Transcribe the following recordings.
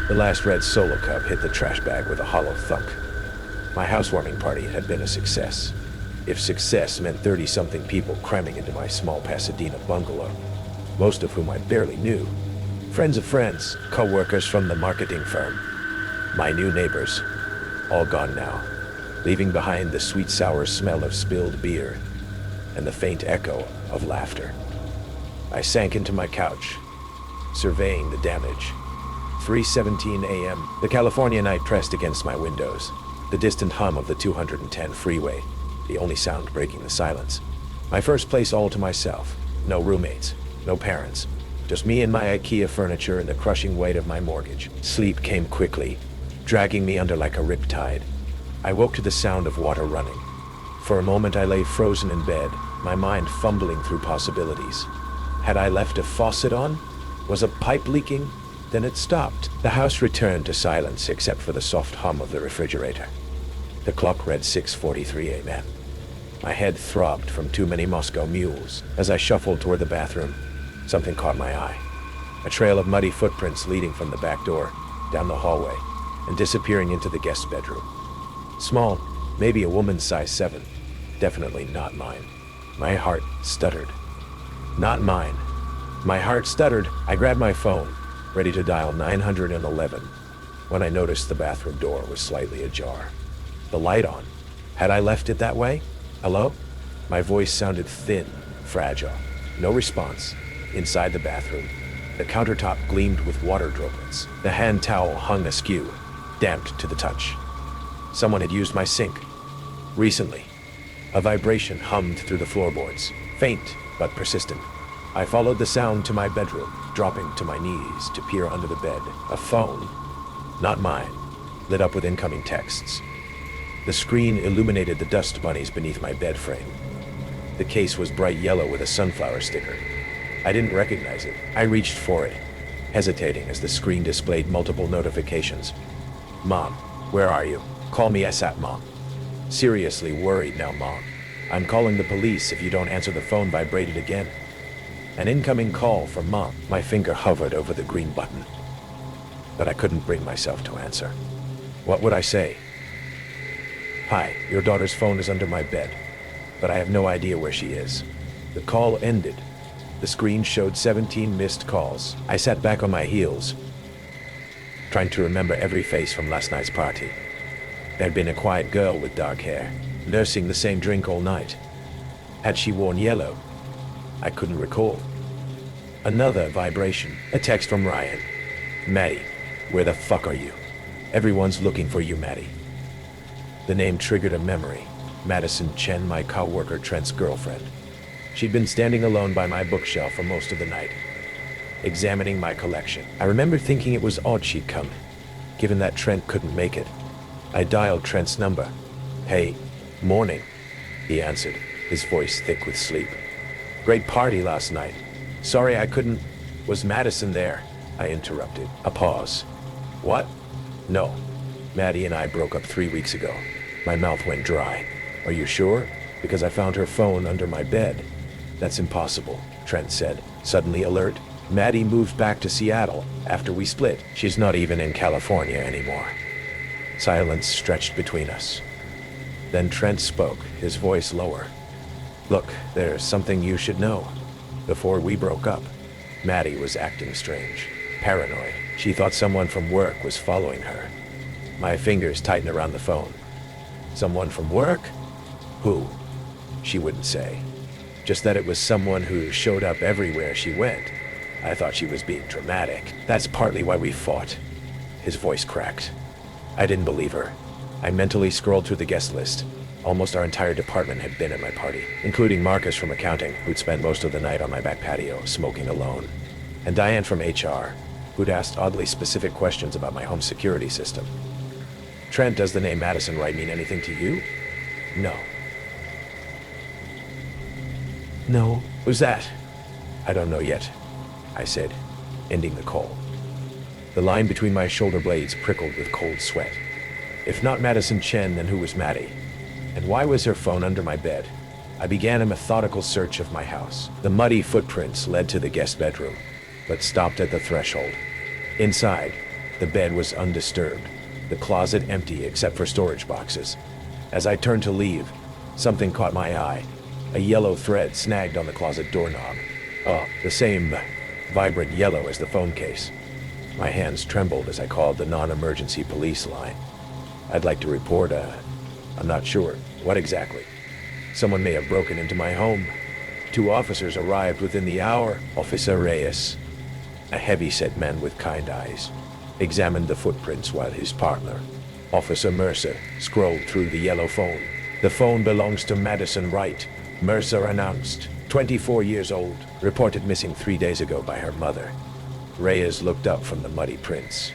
The last red Solo Cup hit the trash bag with a hollow thunk. My housewarming party had been a success. If success meant 30-something people cramming into my small Pasadena bungalow, most of whom I barely knew. Friends of friends, co-workers from the marketing firm. My new neighbors, all gone now, leaving behind the sweet-sour smell of spilled beer and the faint echo of laughter. I sank into my couch, surveying the damage. 3:17 a.m. The California night pressed against my windows, the distant hum of the 210 freeway, the only sound breaking the silence. My first place all to myself. No roommates, no parents, just me and my IKEA furniture and the crushing weight of my mortgage. Sleep came quickly, dragging me under like a riptide. I woke to the sound of water running. For a moment I lay frozen in bed, my mind fumbling through possibilities. Had I left a faucet on? Was a pipe leaking? Then it stopped. The house returned to silence except for the soft hum of the refrigerator. The clock read 6:43 a.m. My head throbbed from too many Moscow mules. As I shuffled toward the bathroom, something caught my eye. A trail of muddy footprints leading from the back door, down the hallway, and disappearing into the guest bedroom. Small, maybe a woman's size 7. Definitely not mine. My heart stuttered. Not mine. My heart stuttered. I grabbed my phone, ready to dial 911, when I noticed the bathroom door was slightly ajar. The light on. Had I left it that way? Hello? My voice sounded thin, fragile. No response. Inside the bathroom, the countertop gleamed with water droplets. The hand towel hung askew, damped to the touch. Someone had used my sink. Recently. A vibration hummed through the floorboards, faint but persistent. I followed the sound to my bedroom, dropping to my knees to peer under the bed. A phone, not mine, lit up with incoming texts. The screen illuminated the dust bunnies beneath my bed frame. The case was bright yellow with a sunflower sticker. I didn't recognize it. I reached for it, hesitating as the screen displayed multiple notifications. Mom, where are you? Call me ASAP, Mom. Seriously worried now, Mom. I'm calling the police if you don't answer. The phone vibrated again. An incoming call from Mom. My finger hovered over the green button, but I couldn't bring myself to answer. What would I say? Hi, your daughter's phone is under my bed, but I have no idea where she is. The call ended. The screen showed 17 missed calls. I sat back on my heels, trying to remember every face from last night's party. There'd been a quiet girl with dark hair, nursing the same drink all night. Had she worn yellow? I couldn't recall. Another vibration. A text from Ryan. Maddie, where the fuck are you? Everyone's looking for you, Maddie. The name triggered a memory. Madison Chen, my co-worker Trent's girlfriend. She'd been standing alone by my bookshelf for most of the night, examining my collection. I remember thinking it was odd she'd come, given that Trent couldn't make it. I dialed Trent's number. Hey, morning, he answered, his voice thick with sleep. Great party last night. Sorry I couldn't. Was Madison there? I interrupted. A pause. What? No. Maddie and I broke up 3 weeks ago. My mouth went dry. Are you sure? Because I found her phone under my bed. That's impossible, Trent said, suddenly alert. Maddie moved back to Seattle after we split. She's not even in California anymore. Silence stretched between us. Then Trent spoke, his voice lower. Look, there's something you should know. Before we broke up, Maddie was acting strange, paranoid. She thought someone from work was following her. My fingers tightened around the phone. Someone from work? Who? She wouldn't say. Just that it was someone who showed up everywhere she went. I thought she was being dramatic. That's partly why we fought. His voice cracked. I didn't believe her. I mentally scrolled through the guest list. Almost our entire department had been at my party, including Marcus from accounting, who'd spent most of the night on my back patio, smoking alone, and Diane from HR, who'd asked oddly specific questions about my home security system. Trent, does the name Madison Wright mean anything to you? No. No. Who's that? I don't know yet, I said, ending the call. The line between my shoulder blades prickled with cold sweat. If not Madison Chen, then who was Maddie? And why was her phone under my bed? I began a methodical search of my house. The muddy footprints led to the guest bedroom, but stopped at the threshold. Inside, The bed was undisturbed, the closet empty except for storage boxes. As I turned to leave, something caught my eye. A yellow thread snagged on the closet doorknob. Oh, the same vibrant yellow as the phone case. My hands trembled as I called the non-emergency police line. I'd like to report I'm not sure. What exactly? Someone may have broken into my home. 2 officers arrived within the hour. Officer Reyes, a heavy-set man with kind eyes, examined the footprints while his partner, Officer Mercer, scrolled through the yellow phone. The phone belongs to Madison Wright, Mercer announced. 24 years old, reported missing 3 days ago by her mother. Reyes looked up from the muddy prints.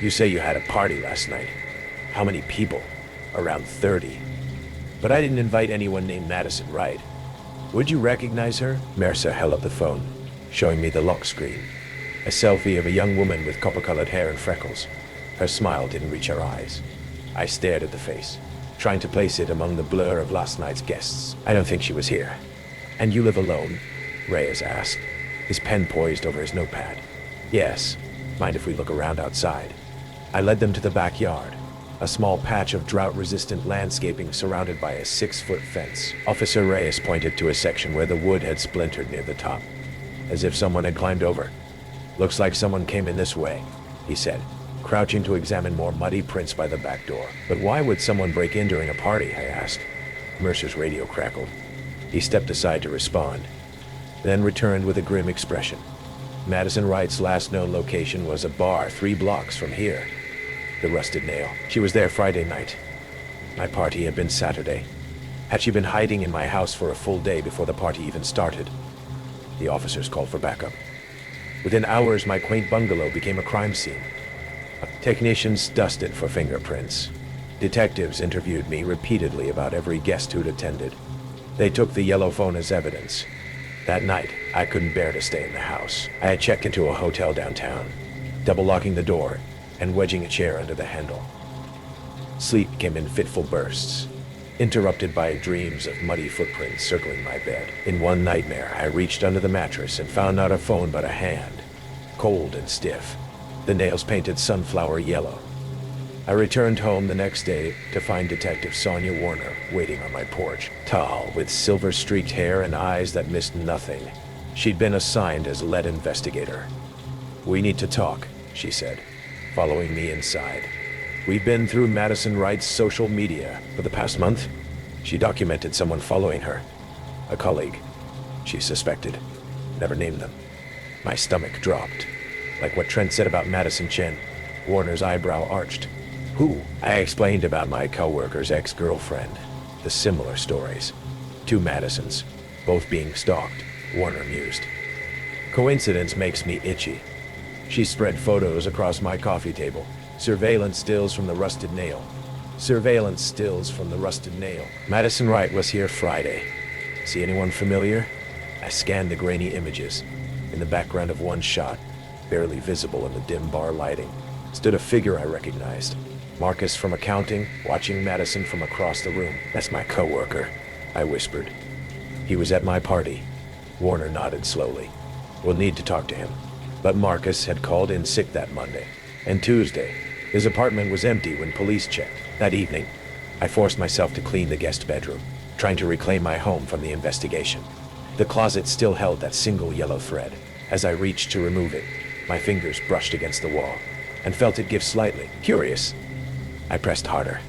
You say you had a party last night. How many people? Around 30. But I didn't invite anyone named Madison Wright. Would you recognize her? Mercer held up the phone, showing me the lock screen. A selfie of a young woman with copper-colored hair and freckles. Her smile didn't reach her eyes. I stared at the face, trying to place it among the blur of last night's guests. I don't think she was here. And you live alone? Reyes asked, his pen poised over his notepad. Yes. Mind if we look around outside? I led them to the backyard, a small patch of drought-resistant landscaping surrounded by a 6-foot fence. Officer Reyes pointed to a section where the wood had splintered near the top, as if someone had climbed over. Looks like someone came in this way, he said, crouching to examine more muddy prints by the back door. But why would someone break in during a party? I asked. Mercer's radio crackled. He stepped aside to respond, then returned with a grim expression. Madison Wright's last known location was a bar 3 blocks from here. The Rusted Nail. She was there Friday night. My party had been Saturday. Had she been hiding in my house for a full day before the party even started? The officers called for backup. Within hours, my quaint bungalow became a crime scene. Technicians dusted for fingerprints. Detectives interviewed me repeatedly about every guest who'd attended. They took the yellow phone as evidence. That night, I couldn't bear to stay in the house. I had checked into a hotel downtown, double-locking the door and wedging a chair under the handle. Sleep came in fitful bursts, interrupted by dreams of muddy footprints circling my bed. In one nightmare, I reached under the mattress and found not a phone but a hand, cold and stiff, the nails painted sunflower yellow. I returned home the next day to find Detective Sonia Warner waiting on my porch, tall, with silver-streaked hair and eyes that missed nothing. She'd been assigned as lead investigator. We need to talk, she said, following me inside. We've been through Madison Wright's social media for the past month. She documented someone following her. A colleague, she suspected. Never named them. My stomach dropped. Like what Trent said about Madison Chen. Warner's eyebrow arched. Who? I explained about my co-worker's ex-girlfriend. The similar stories. 2 Madisons, both being stalked, Warner mused. Coincidence makes me itchy. She spread photos across my coffee table. Surveillance stills from the Rusted Nail. Surveillance stills from the Rusted Nail. Madison Wright was here Friday. See anyone familiar? I scanned the grainy images. In the background of one shot, barely visible in the dim bar lighting, stood a figure I recognized. Marcus from accounting, watching Madison from across the room. That's my co-worker, I whispered. He was at my party. Warner nodded slowly. We'll need to talk to him. But Marcus had called in sick that Monday and Tuesday. His apartment was empty when police checked. That evening, I forced myself to clean the guest bedroom, trying to reclaim my home from the investigation. The closet still held that single yellow thread. As I reached to remove it, my fingers brushed against the wall and felt it give slightly. Curious. I pressed harder.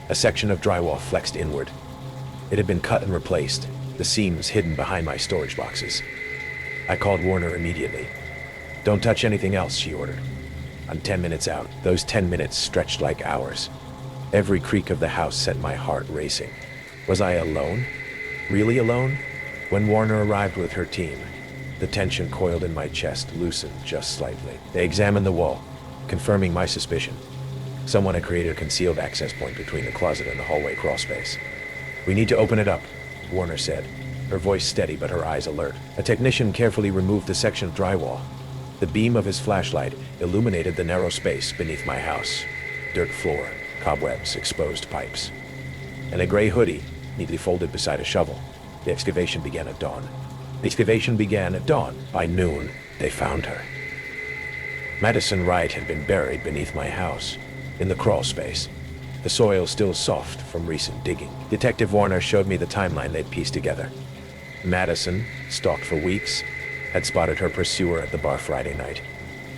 A section of drywall flexed inward. It had been cut and replaced, the seams hidden behind my storage boxes. I called Warner immediately. Don't touch anything else, she ordered. I'm 10 minutes out. Those 10 minutes stretched like hours. Every creak of the house sent my heart racing. Was I alone? Really alone? When Warner arrived with her team, the tension coiled in my chest loosened just slightly. They examined the wall, confirming my suspicion. Someone had created a concealed access point between the closet and the hallway crawlspace. We need to open it up, Warner said, her voice steady but her eyes alert. A technician carefully removed the section of drywall. The beam of his flashlight illuminated the narrow space beneath my house. Dirt floor, cobwebs, exposed pipes, and a gray hoodie neatly folded beside a shovel. The excavation began at dawn. By noon, they found her. Madison Wright had been buried beneath my house, in the crawl space, the soil still soft from recent digging. Detective Warner showed me the timeline they'd pieced together. Madison, stalked for weeks, had spotted her pursuer at the bar Friday night.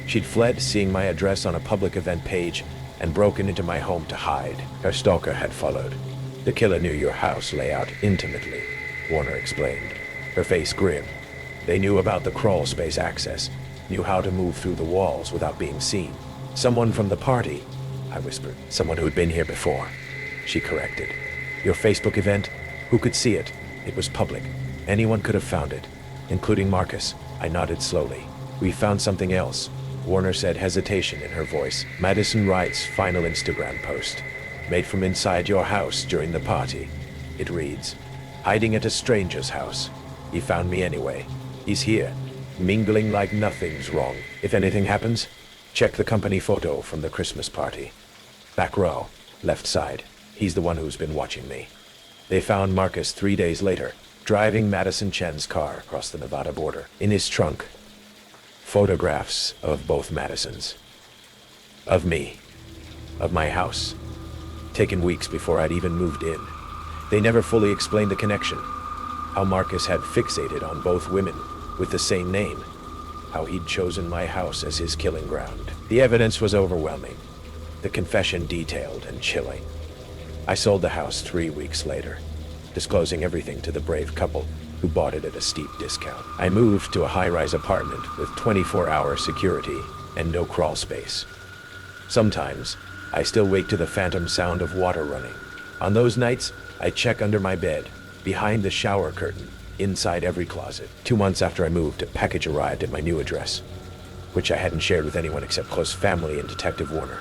She'd fled, seeing my address on a public event page, and broken into my home to hide. Her stalker had followed. The killer knew your house layout intimately, Warner explained, her face grim. They knew about the crawl space access, knew how to move through the walls without being seen. Someone from the party, I whispered. Someone who'd been here before, she corrected. Your Facebook event? Who could see it? It was public. Anyone could have found it, including Marcus. I nodded slowly. We found something else, Warner said, hesitation in her voice. Madison Wright's final Instagram post, made from inside your house during the party. It reads, hiding at a stranger's house. He found me anyway. He's here, mingling like nothing's wrong. If anything happens, check the company photo from the Christmas party. Back row, left side. He's the one who's been watching me. They found Marcus 3 days later, driving Madison Chen's car across the Nevada border. In his trunk, photographs of both Madisons. Of me. Of my house. Taken weeks before I'd even moved in. They never fully explained the connection. How Marcus had fixated on both women with the same name. How he'd chosen my house as his killing ground. The evidence was overwhelming. The confession detailed and chilling. I sold the house 3 weeks later, disclosing everything to the brave couple who bought it at a steep discount. I moved to a high-rise apartment with 24-hour security and no crawl space. Sometimes, I still wake to the phantom sound of water running. On those nights, I check under my bed, behind the shower curtain, inside every closet. 2 months after I moved, a package arrived at my new address, which I hadn't shared with anyone except close family and Detective Warner.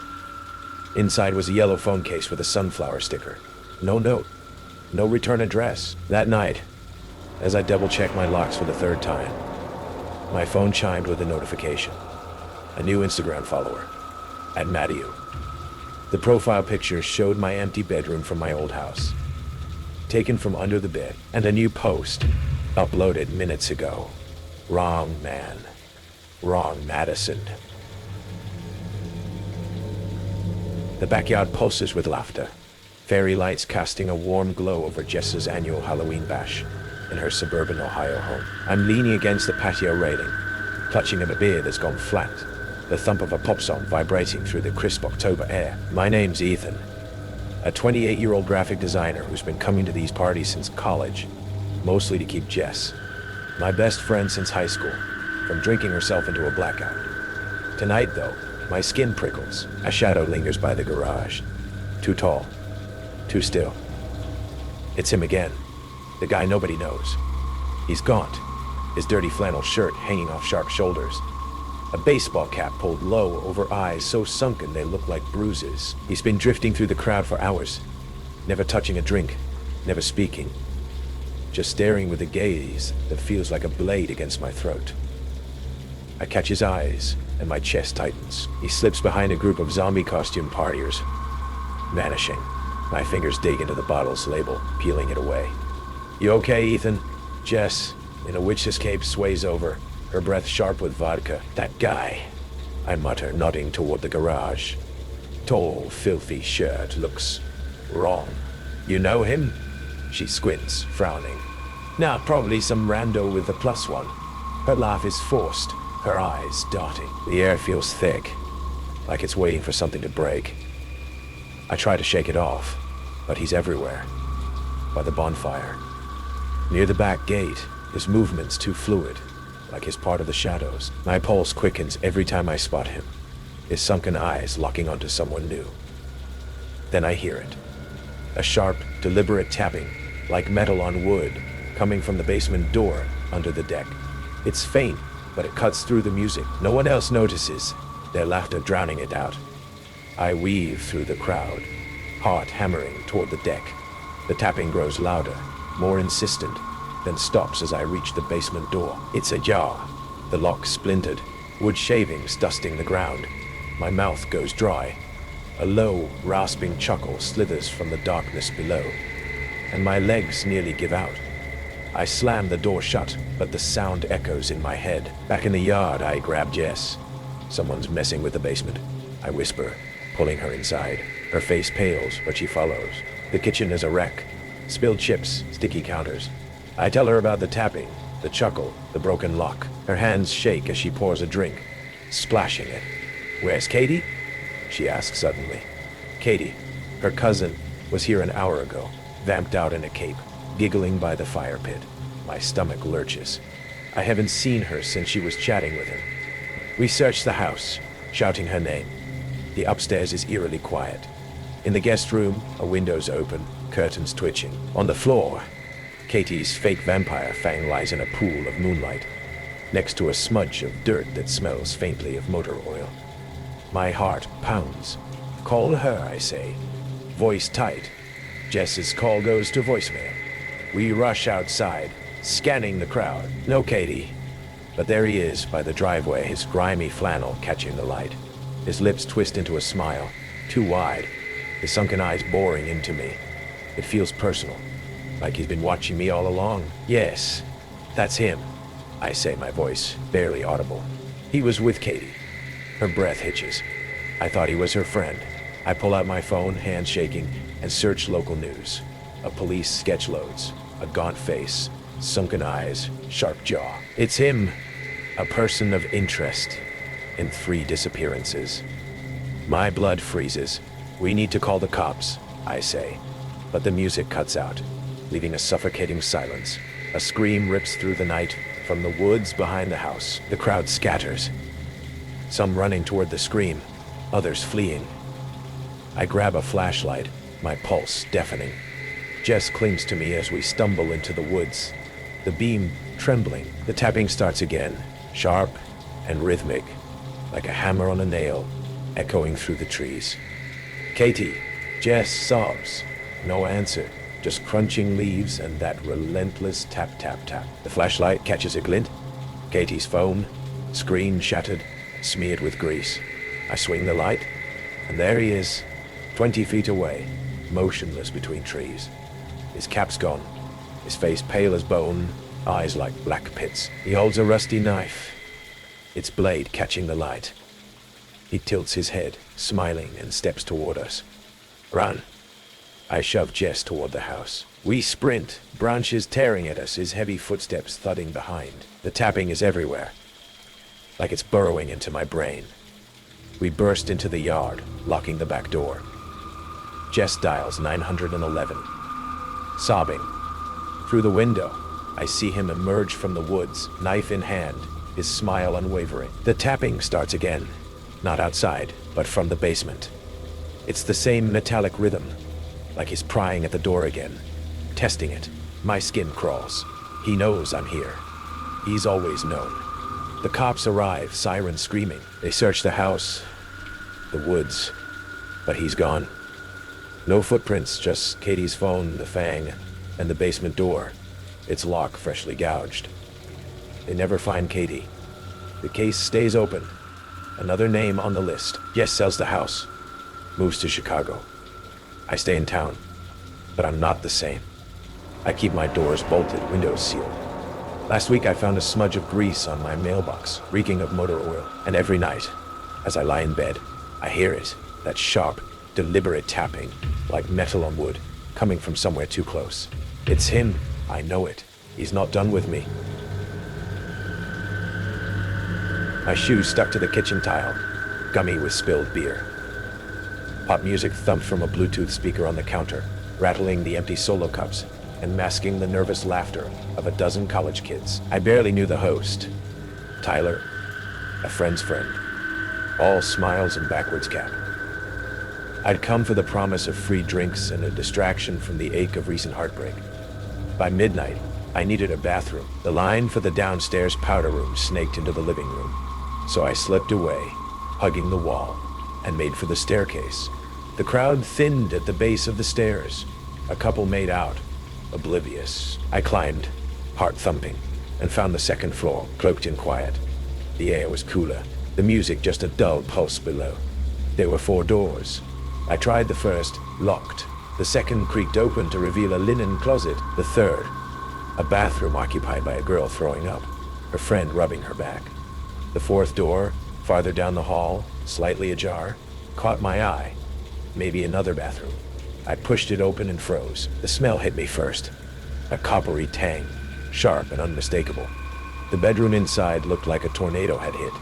Inside was a yellow phone case with a sunflower sticker. No note. No return address. That night, as I double-checked my locks for the 3rd time, my phone chimed with a notification. A new Instagram follower, @Mattiu. The profile picture showed my empty bedroom from my old house, taken from under the bed, and a new post, uploaded minutes ago. Wrong man. Wrong Madison. The backyard pulses with laughter, fairy lights casting a warm glow over Jess's annual Halloween bash in her suburban Ohio home. I'm leaning against the patio railing, clutching at a beer that's gone flat, the thump of a pop song vibrating through the crisp October air. My name's Ethan, a 28-year-old graphic designer who's been coming to these parties since college, mostly to keep Jess, my best friend since high school, from drinking herself into a blackout. Tonight, though, my skin prickles. A shadow lingers by the garage. Too tall. Too still. It's him again. The guy nobody knows. He's gaunt, his dirty flannel shirt hanging off sharp shoulders. A baseball cap pulled low over eyes so sunken they look like bruises. He's been drifting through the crowd for hours, never touching a drink, never speaking, just staring with a gaze that feels like a blade against my throat. I catch his eyes, and my chest tightens. He slips behind a group of zombie costume partiers, vanishing. My fingers dig into the bottle's label, peeling it away. You okay, Ethan? Jess, in a witch's cape, sways over, her breath sharp with vodka. That guy, I mutter, nodding toward the garage. Tall, filthy shirt, looks wrong. You know him? She squints, frowning. Nah, probably some rando with a +1. Her laugh is forced, her eyes darting. The air feels thick, like it's waiting for something to break. I try to shake it off, but he's everywhere. By the bonfire. Near the back gate, his movement's too fluid, like he's part of the shadows. My pulse quickens every time I spot him, his sunken eyes locking onto someone new. Then I hear it. A sharp, deliberate tapping, like metal on wood, coming from the basement door under the deck. It's faint, but it cuts through the music. No one else notices, their laughter drowning it out. I weave through the crowd, heart hammering toward the deck. The tapping grows louder, more insistent, then stops as I reach the basement door. It's ajar, the lock splintered, wood shavings dusting the ground. My mouth goes dry. A low, rasping chuckle slithers from the darkness below, and my legs nearly give out. I slam the door shut, but the sound echoes in my head. Back in the yard, I grab Jess. Someone's messing with the basement, I whisper, pulling her inside. Her face pales, but she follows. The kitchen is a wreck. Spilled chips, sticky counters. I tell her about the tapping, the chuckle, the broken lock. Her hands shake as she pours a drink, splashing it. "Where's Katie?" she asks suddenly. Katie, her cousin, was here an hour ago, vamped out in a cape, giggling by the fire pit. My stomach lurches. I haven't seen her since she was chatting with him. We search the house, shouting her name. The upstairs is eerily quiet. In the guest room, a window's open, curtains twitching. On the floor, Katie's fake vampire fang lies in a pool of moonlight, next to a smudge of dirt that smells faintly of motor oil. My heart pounds. "Call her," I say, voice tight. Jess's call goes to voicemail. We rush outside, scanning the crowd. No Katie. But there he is by the driveway, his grimy flannel catching the light. His lips twist into a smile, too wide, his sunken eyes boring into me. It feels personal, like he's been watching me all along. "Yes, that's him," I say, my voice barely audible. "He was with Katie." Her breath hitches. I thought he was her friend. I pull out my phone, hand shaking, and search local news. A police sketch loads, a gaunt face, sunken eyes, sharp jaw. It's him, a person of interest in 3 disappearances. My blood freezes. "We need to call the cops," I say, but the music cuts out, leaving a suffocating silence. A scream rips through the night from the woods behind the house. The crowd scatters, some running toward the scream, others fleeing. I grab a flashlight, my pulse deafening. Jess clings to me as we stumble into the woods, the beam trembling. The tapping starts again, sharp and rhythmic, like a hammer on a nail, echoing through the trees. "Katie," Jess sobs. No answer, just crunching leaves and that relentless tap, tap, tap. The flashlight catches a glint. Katie's phone, screen shattered, smeared with grease. I swing the light, and there he is, 20 feet away, motionless between trees. His cap's gone, his face pale as bone, eyes like black pits. He holds a rusty knife, its blade catching the light. He tilts his head, smiling, and steps toward us. "Run!" I shove Jess toward the house. We sprint, branches tearing at us, his heavy footsteps thudding behind. The tapping is everywhere, like it's burrowing into my brain. We burst into the yard, locking the back door. Jess dials 911. Sobbing. Through the window, I see him emerge from the woods, knife in hand, his smile unwavering. The tapping starts again, not outside, but from the basement. It's the same metallic rhythm, like he's prying at the door again, testing it. My skin crawls. He knows I'm here. He's always known. The cops arrive, sirens screaming. They search the house, the woods, but he's gone. No footprints, just Katie's phone, the fang, and the basement door, its lock freshly gouged. They never find Katie. The case stays open. Another name on the list. Jess sells the house, moves to Chicago. I stay in town, but I'm not the same. I keep my doors bolted, windows sealed. Last week I found a smudge of grease on my mailbox, reeking of motor oil. And every night, as I lie in bed, I hear it, that sharp, deliberate tapping, like metal on wood, coming from somewhere too close. It's him. I know it. He's not done with me. My shoes stuck to the kitchen tile, gummy with spilled beer. Pop music thumped from a Bluetooth speaker on the counter, rattling the empty solo cups and masking the nervous laughter of a dozen college kids. I barely knew the host. Tyler, a friend's friend. All smiles and backwards cap. I'd come for the promise of free drinks and a distraction from the ache of recent heartbreak. By midnight, I needed a bathroom. The line for the downstairs powder room snaked into the living room. So I slipped away, hugging the wall, and made for the staircase. The crowd thinned at the base of the stairs. A couple made out, oblivious. I climbed, heart thumping, and found the second floor, cloaked in quiet. The air was cooler, the music just a dull pulse below. There were 4 doors. I tried the first, locked. The second creaked open to reveal a linen closet. The third, a bathroom occupied by a girl throwing up, her friend rubbing her back. The 4th door, farther down the hall, slightly ajar, caught my eye. Maybe another bathroom. I pushed it open and froze. The smell hit me first. A coppery tang, sharp and unmistakable. The bedroom inside looked like a tornado had hit.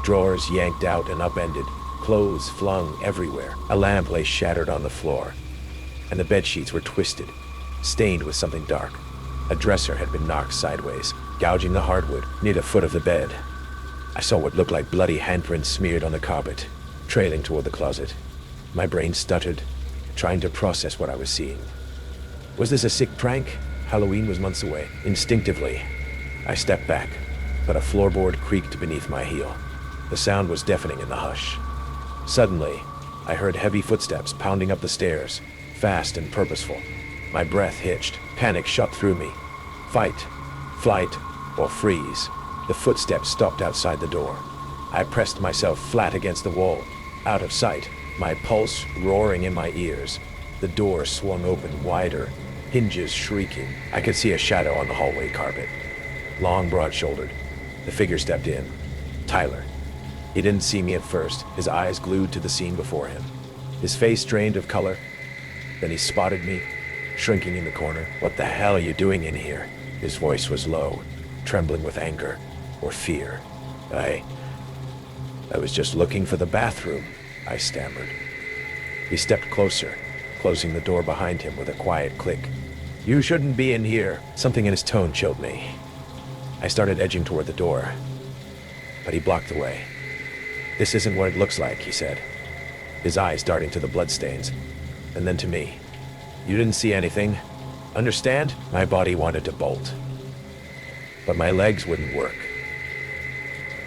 Drawers yanked out and upended, clothes flung everywhere. A lamp lay shattered on the floor, and the bedsheets were twisted, stained with something dark. A dresser had been knocked sideways, gouging the hardwood near the foot of the bed. I saw what looked like bloody handprints smeared on the carpet, trailing toward the closet. My brain stuttered, trying to process what I was seeing. Was this a sick prank? Halloween was months away. Instinctively, I stepped back, but a floorboard creaked beneath my heel. The sound was deafening in the hush. Suddenly, I heard heavy footsteps pounding up the stairs, fast and purposeful. My breath hitched. Panic shot through me. Fight, flight, or freeze. The footsteps stopped outside the door. I pressed myself flat against the wall, out of sight, my pulse roaring in my ears. The door swung open wider, hinges shrieking. I could see a shadow on the hallway carpet. Long, broad-shouldered. The figure stepped in. Tyler. He didn't see me at first, his eyes glued to the scene before him. His face drained of color. Then he spotted me, shrinking in the corner. "What the hell are you doing in here?" His voice was low, trembling with anger or fear. I was just looking for the bathroom," I stammered. He stepped closer, closing the door behind him with a quiet click. "You shouldn't be in here." Something in his tone chilled me. I started edging toward the door, but he blocked the way. "This isn't what it looks like," he said, his eyes darting to the bloodstains, and then to me. "You didn't see anything. Understand?" My body wanted to bolt, but my legs wouldn't work.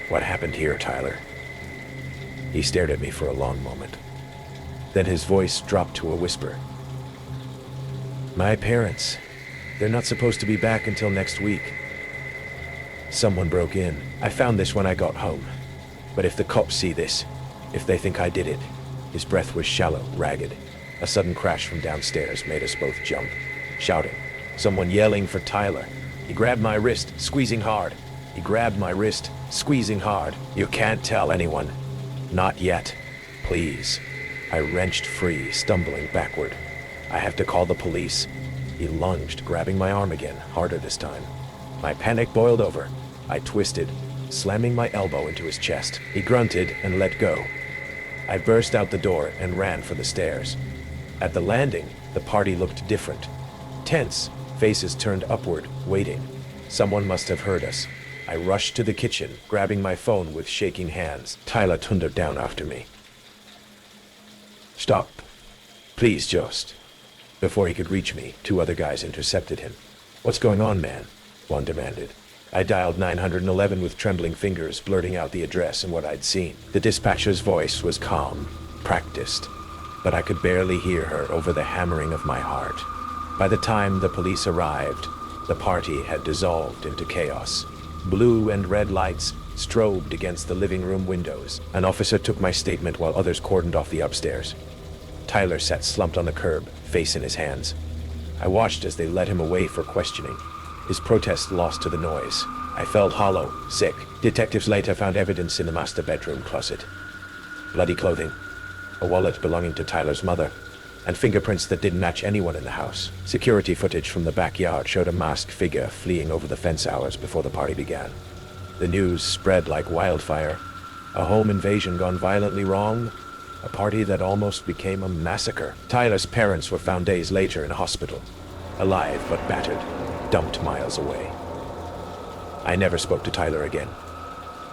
"What happened here, Tyler?" He stared at me for a long moment. Then his voice dropped to a whisper. "My parents. They're not supposed to be back until next week. Someone broke in. I found this when I got home. But if the cops see this, if they think I did it..." His breath was shallow, ragged. A sudden crash from downstairs made us both jump, shouting. Someone yelling for Tyler. He grabbed my wrist, squeezing hard. "You can't tell anyone." "Not yet. Please." I wrenched free, stumbling backward. "I have to call the police." He lunged, grabbing my arm again, harder this time. My panic boiled over. I twisted, slamming my elbow into his chest. He grunted and let go. I burst out the door and ran for the stairs. At the landing, the party looked different. Tense, faces turned upward, waiting. Someone must have heard us. I rushed to the kitchen, grabbing my phone with shaking hands. Tyler thundered down after me. "Stop. Please, just." Before he could reach me, two other guys intercepted him. "What's going on, man?" one demanded. I dialed 911 with trembling fingers, blurting out the address and what I'd seen. The dispatcher's voice was calm, practiced, but I could barely hear her over the hammering of my heart. By the time the police arrived, the party had dissolved into chaos. Blue and red lights strobed against the living room windows. An officer took my statement while others cordoned off the upstairs. Tyler sat slumped on the curb, face in his hands. I watched as they led him away for questioning. His protest lost to the noise. I felt hollow, sick. Detectives later found evidence in the master bedroom closet. Bloody clothing, a wallet belonging to Tyler's mother, and fingerprints that didn't match anyone in the house. Security footage from the backyard showed a masked figure fleeing over the fence hours before the party began. The news spread like wildfire. A home invasion gone violently wrong. A party that almost became a massacre. Tyler's parents were found days later in a hospital, alive but battered, dumped miles away. I never spoke to Tyler again.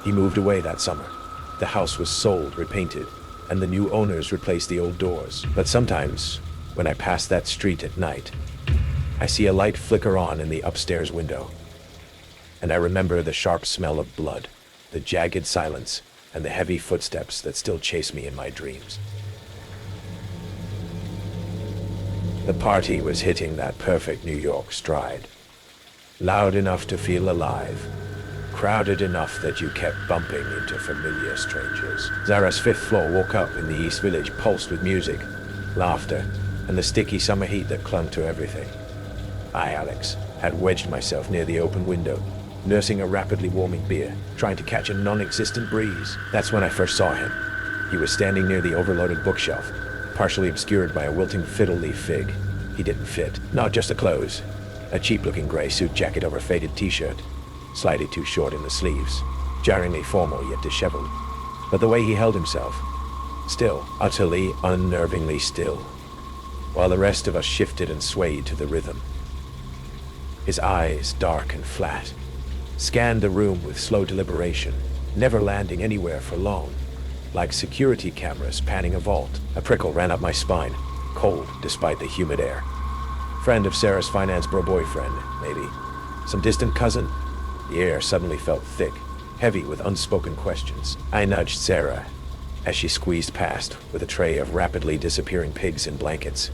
He moved away that summer. The house was sold, repainted, and the new owners replaced the old doors. But sometimes, when I pass that street at night, I see a light flicker on in the upstairs window. And I remember the sharp smell of blood, the jagged silence, and the heavy footsteps that still chase me in my dreams. The party was hitting that perfect New York stride. Loud enough to feel alive. Crowded enough that you kept bumping into familiar strangers. Zara's fifth floor woke up in the East Village, pulsed with music, laughter, and the sticky summer heat that clung to everything. I, Alex, had wedged myself near the open window, nursing a rapidly warming beer, trying to catch a non-existent breeze. That's when I first saw him. He was standing near the overloaded bookshelf, partially obscured by a wilting fiddle leaf fig. He didn't fit. Not just the clothes. A cheap-looking gray suit jacket over a faded t-shirt, slightly too short in the sleeves, jarringly formal yet disheveled. But the way he held himself, still, utterly, unnervingly still, while the rest of us shifted and swayed to the rhythm. His eyes, dark and flat, scanned the room with slow deliberation, never landing anywhere for long, like security cameras panning a vault. A prickle ran up my spine, cold despite the humid air. Friend of Sarah's finance bro boyfriend, maybe. Some distant cousin? The air suddenly felt thick, heavy with unspoken questions. I nudged Sarah as she squeezed past with a tray of rapidly disappearing pigs in blankets.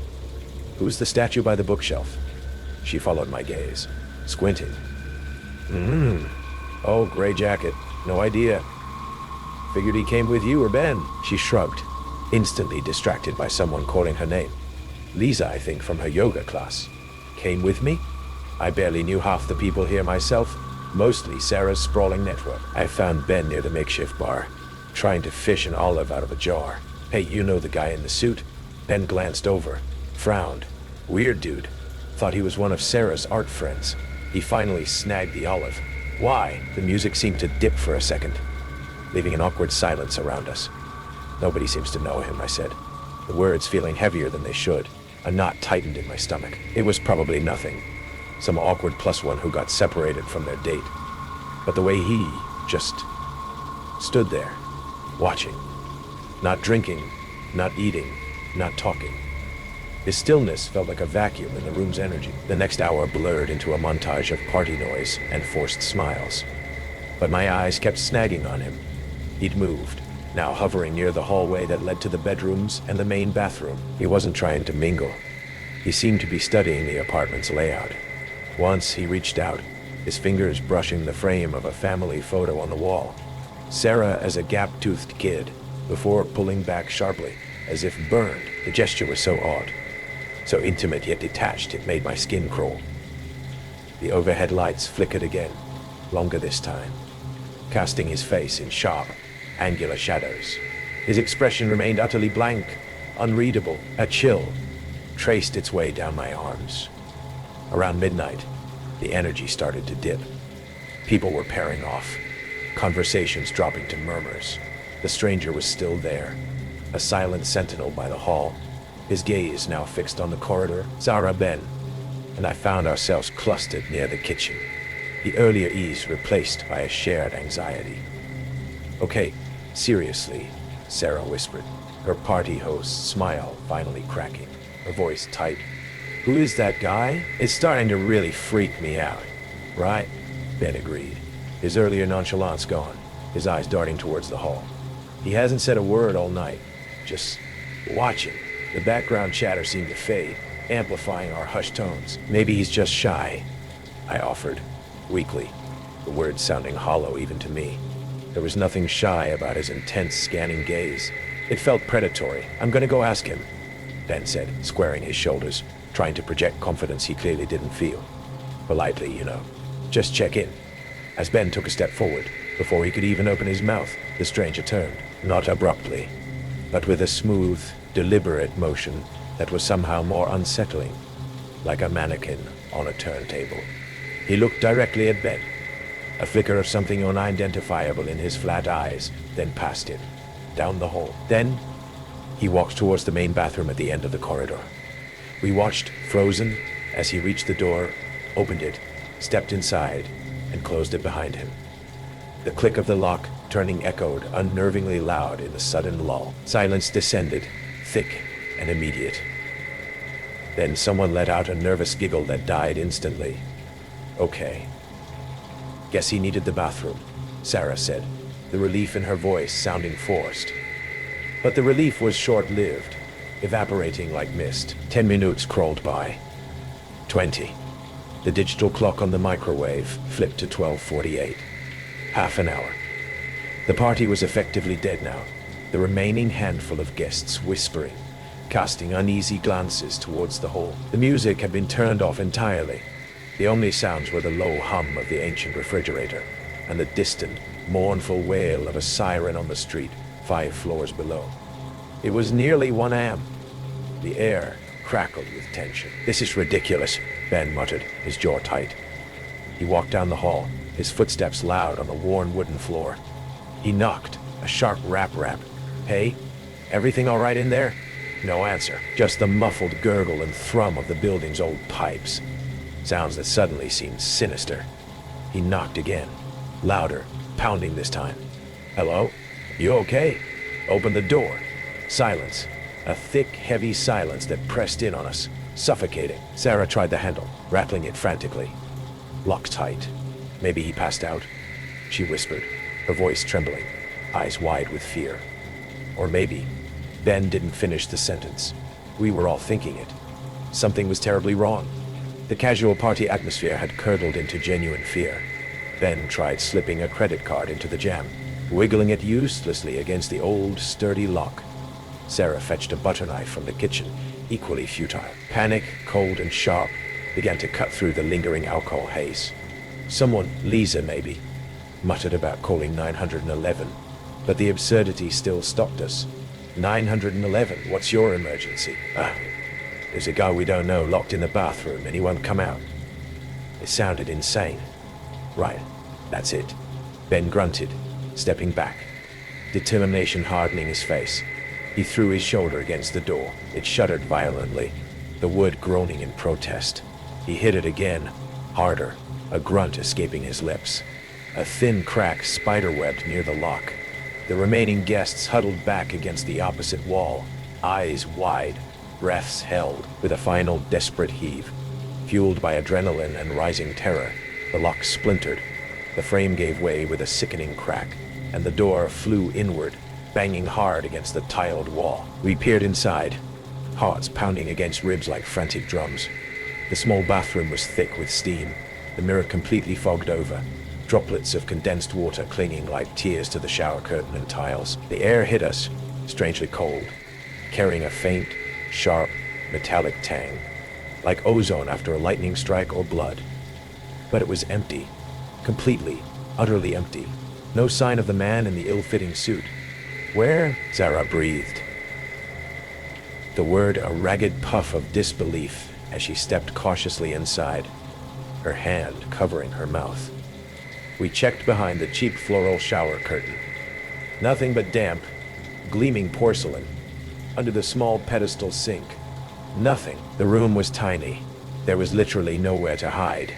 Who's the statue by the bookshelf? She followed my gaze, squinting. Oh, gray jacket. No idea. Figured he came with you or Ben. She shrugged, instantly distracted by someone calling her name. Lisa, I think, from her yoga class. Came with me? I barely knew half the people here myself, mostly Sarah's sprawling network. I found Ben near the makeshift bar, trying to fish an olive out of a jar. Hey, you know the guy in the suit? Ben glanced over, frowned. Weird dude. Thought he was one of Sarah's art friends. He finally snagged the olive. Why? The music seemed to dip for a second, leaving an awkward silence around us. Nobody seems to know him, I said, the words feeling heavier than they should. A knot tightened in my stomach. It was probably nothing. Some awkward +1 who got separated from their date. But the way he just stood there, watching. Not drinking, not eating, not talking. His stillness felt like a vacuum in the room's energy. The next hour blurred into a montage of party noise and forced smiles. But my eyes kept snagging on him. He'd moved, now hovering near the hallway that led to the bedrooms and the main bathroom. He wasn't trying to mingle. He seemed to be studying the apartment's layout. Once he reached out, his fingers brushing the frame of a family photo on the wall. Sarah as a gap-toothed kid, before pulling back sharply, as if burned. The gesture was so odd, so intimate yet detached it made my skin crawl. The overhead lights flickered again, longer this time, casting his face in sharp, angular shadows. His expression remained utterly blank, unreadable. A chill traced its way down my arms. Around midnight, the energy started to dip. People were pairing off, conversations dropping to murmurs. The stranger was still there, a silent sentinel by the hall, his gaze now fixed on the corridor. Zara, Ben, and I found ourselves clustered near the kitchen, the earlier ease replaced by a shared anxiety. Okay, seriously, Sarah whispered, her party host's smile finally cracking, her voice tight. Who is that guy? It's starting to really freak me out. Right? Ben agreed, his earlier nonchalance gone, his eyes darting towards the hall. He hasn't said a word all night, just watching. The background chatter seemed to fade, amplifying our hushed tones. Maybe he's just shy, I offered, weakly, the words sounding hollow even to me. There was nothing shy about his intense, scanning gaze. It felt predatory. I'm gonna go ask him, Ben said, squaring his shoulders, trying to project confidence he clearly didn't feel. Politely, you know. Just check in. As Ben took a step forward, before he could even open his mouth, the stranger turned, not abruptly, but with a smooth, deliberate motion that was somehow more unsettling, like a mannequin on a turntable. He looked directly at Ben, a flicker of something unidentifiable in his flat eyes, then past it, down the hall. Then, he walked towards the main bathroom at the end of the corridor. We watched, frozen, as he reached the door, opened it, stepped inside, and closed it behind him. The click of the lock turning echoed unnervingly loud in the sudden lull. Silence descended, thick and immediate. Then someone let out a nervous giggle that died instantly. Okay. Guess he needed the bathroom, Sarah said, the relief in her voice sounding forced. But the relief was short-lived, evaporating like mist. 10 minutes crawled by. 20. The digital clock on the microwave flipped to 12:48. Half an hour. The party was effectively dead now, the remaining handful of guests whispering, casting uneasy glances towards the hall. The music had been turned off entirely, The only sounds were the low hum of the ancient refrigerator and the distant, mournful wail of a siren on the street 5 floors below. It was nearly 1 a.m. The air crackled with tension. "This is ridiculous," Ben muttered, his jaw tight. He walked down the hall, his footsteps loud on the worn wooden floor. He knocked, a sharp rap. "Hey, everything all right in there?" No answer, just the muffled gurgle and thrum of the building's old pipes. Sounds that suddenly seemed sinister. He knocked again, louder, pounding this time. "Hello? You okay?" Opened the door. Silence. A thick, heavy silence that pressed in on us, suffocating. Sarah tried the handle, rattling it frantically. "Lock tight." "Maybe he passed out," she whispered, her voice trembling, eyes wide with fear. Or maybe Ben didn't finish the sentence. We were all thinking it. Something was terribly wrong. The casual party atmosphere had curdled into genuine fear. Ben tried slipping a credit card into the jam, wiggling it uselessly against the old, sturdy lock. Sarah fetched a butter knife from the kitchen, equally futile. Panic, cold and sharp, began to cut through the lingering alcohol haze. Someone, Lisa maybe, muttered about calling 911, but the absurdity still stopped us. 911, what's your emergency? There's a guy we don't know locked in the bathroom and he won't come out. It sounded insane. Right, that's it. Ben grunted, stepping back, determination hardening his face. He threw his shoulder against the door. It shuddered violently, the wood groaning in protest. He hit it again, harder, a grunt escaping his lips. A thin crack spiderwebbed near the lock. The remaining guests huddled back against the opposite wall, eyes wide, breaths held, with a final desperate heave. Fueled by adrenaline and rising terror, the lock splintered. The frame gave way with a sickening crack, and the door flew inward, banging hard against the tiled wall. We peered inside, hearts pounding against ribs like frantic drums. The small bathroom was thick with steam, the mirror completely fogged over, droplets of condensed water clinging like tears to the shower curtain and tiles. The air hit us, strangely cold, carrying a faint, sharp, metallic tang, like ozone after a lightning strike or blood. But it was empty, completely, utterly empty. No sign of the man in the ill-fitting suit. "Where?" Sarah breathed. The word a ragged puff of disbelief as she stepped cautiously inside, her hand covering her mouth. We checked behind the cheap floral shower curtain. Nothing but damp, gleaming porcelain. Under the small pedestal sink. Nothing. The room was tiny. There was literally nowhere to hide.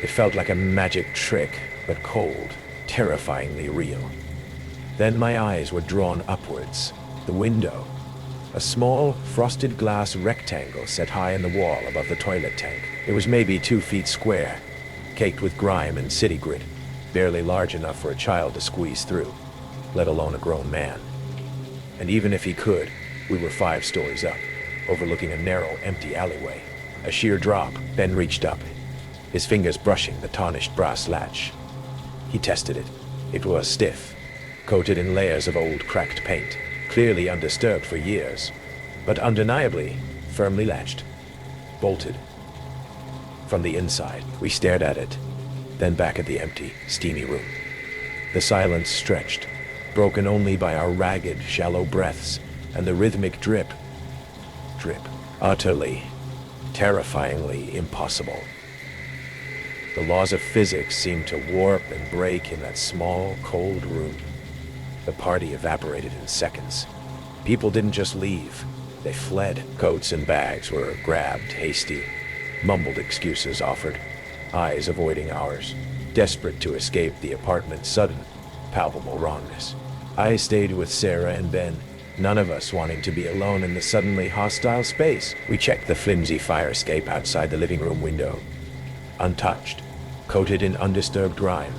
It felt like a magic trick, but cold, terrifyingly real. Then my eyes were drawn upwards. The window. A small, frosted glass rectangle set high in the wall above the toilet tank. It was maybe 2 feet square, caked with grime and city grit, barely large enough for a child to squeeze through, let alone a grown man. And even if he could, we were 5 stories up, overlooking a narrow, empty alleyway. A sheer drop. Ben reached up, his fingers brushing the tarnished brass latch. He tested it. It was stiff, coated in layers of old cracked paint, clearly undisturbed for years, but undeniably firmly latched, bolted. From the inside, we stared at it, then back at the empty, steamy room. The silence stretched, broken only by our ragged, shallow breaths and the rhythmic drip. Drip. Utterly, terrifyingly impossible. The laws of physics seemed to warp and break in that small, cold room. The party evaporated in seconds. People didn't just leave, they fled. Coats and bags were grabbed, hasty, mumbled excuses offered, eyes avoiding ours, desperate to escape the apartment's sudden, palpable wrongness. I stayed with Sarah and Ben, none of us wanting to be alone in the suddenly hostile space. We checked the flimsy fire escape outside the living room window. Untouched, coated in undisturbed grime.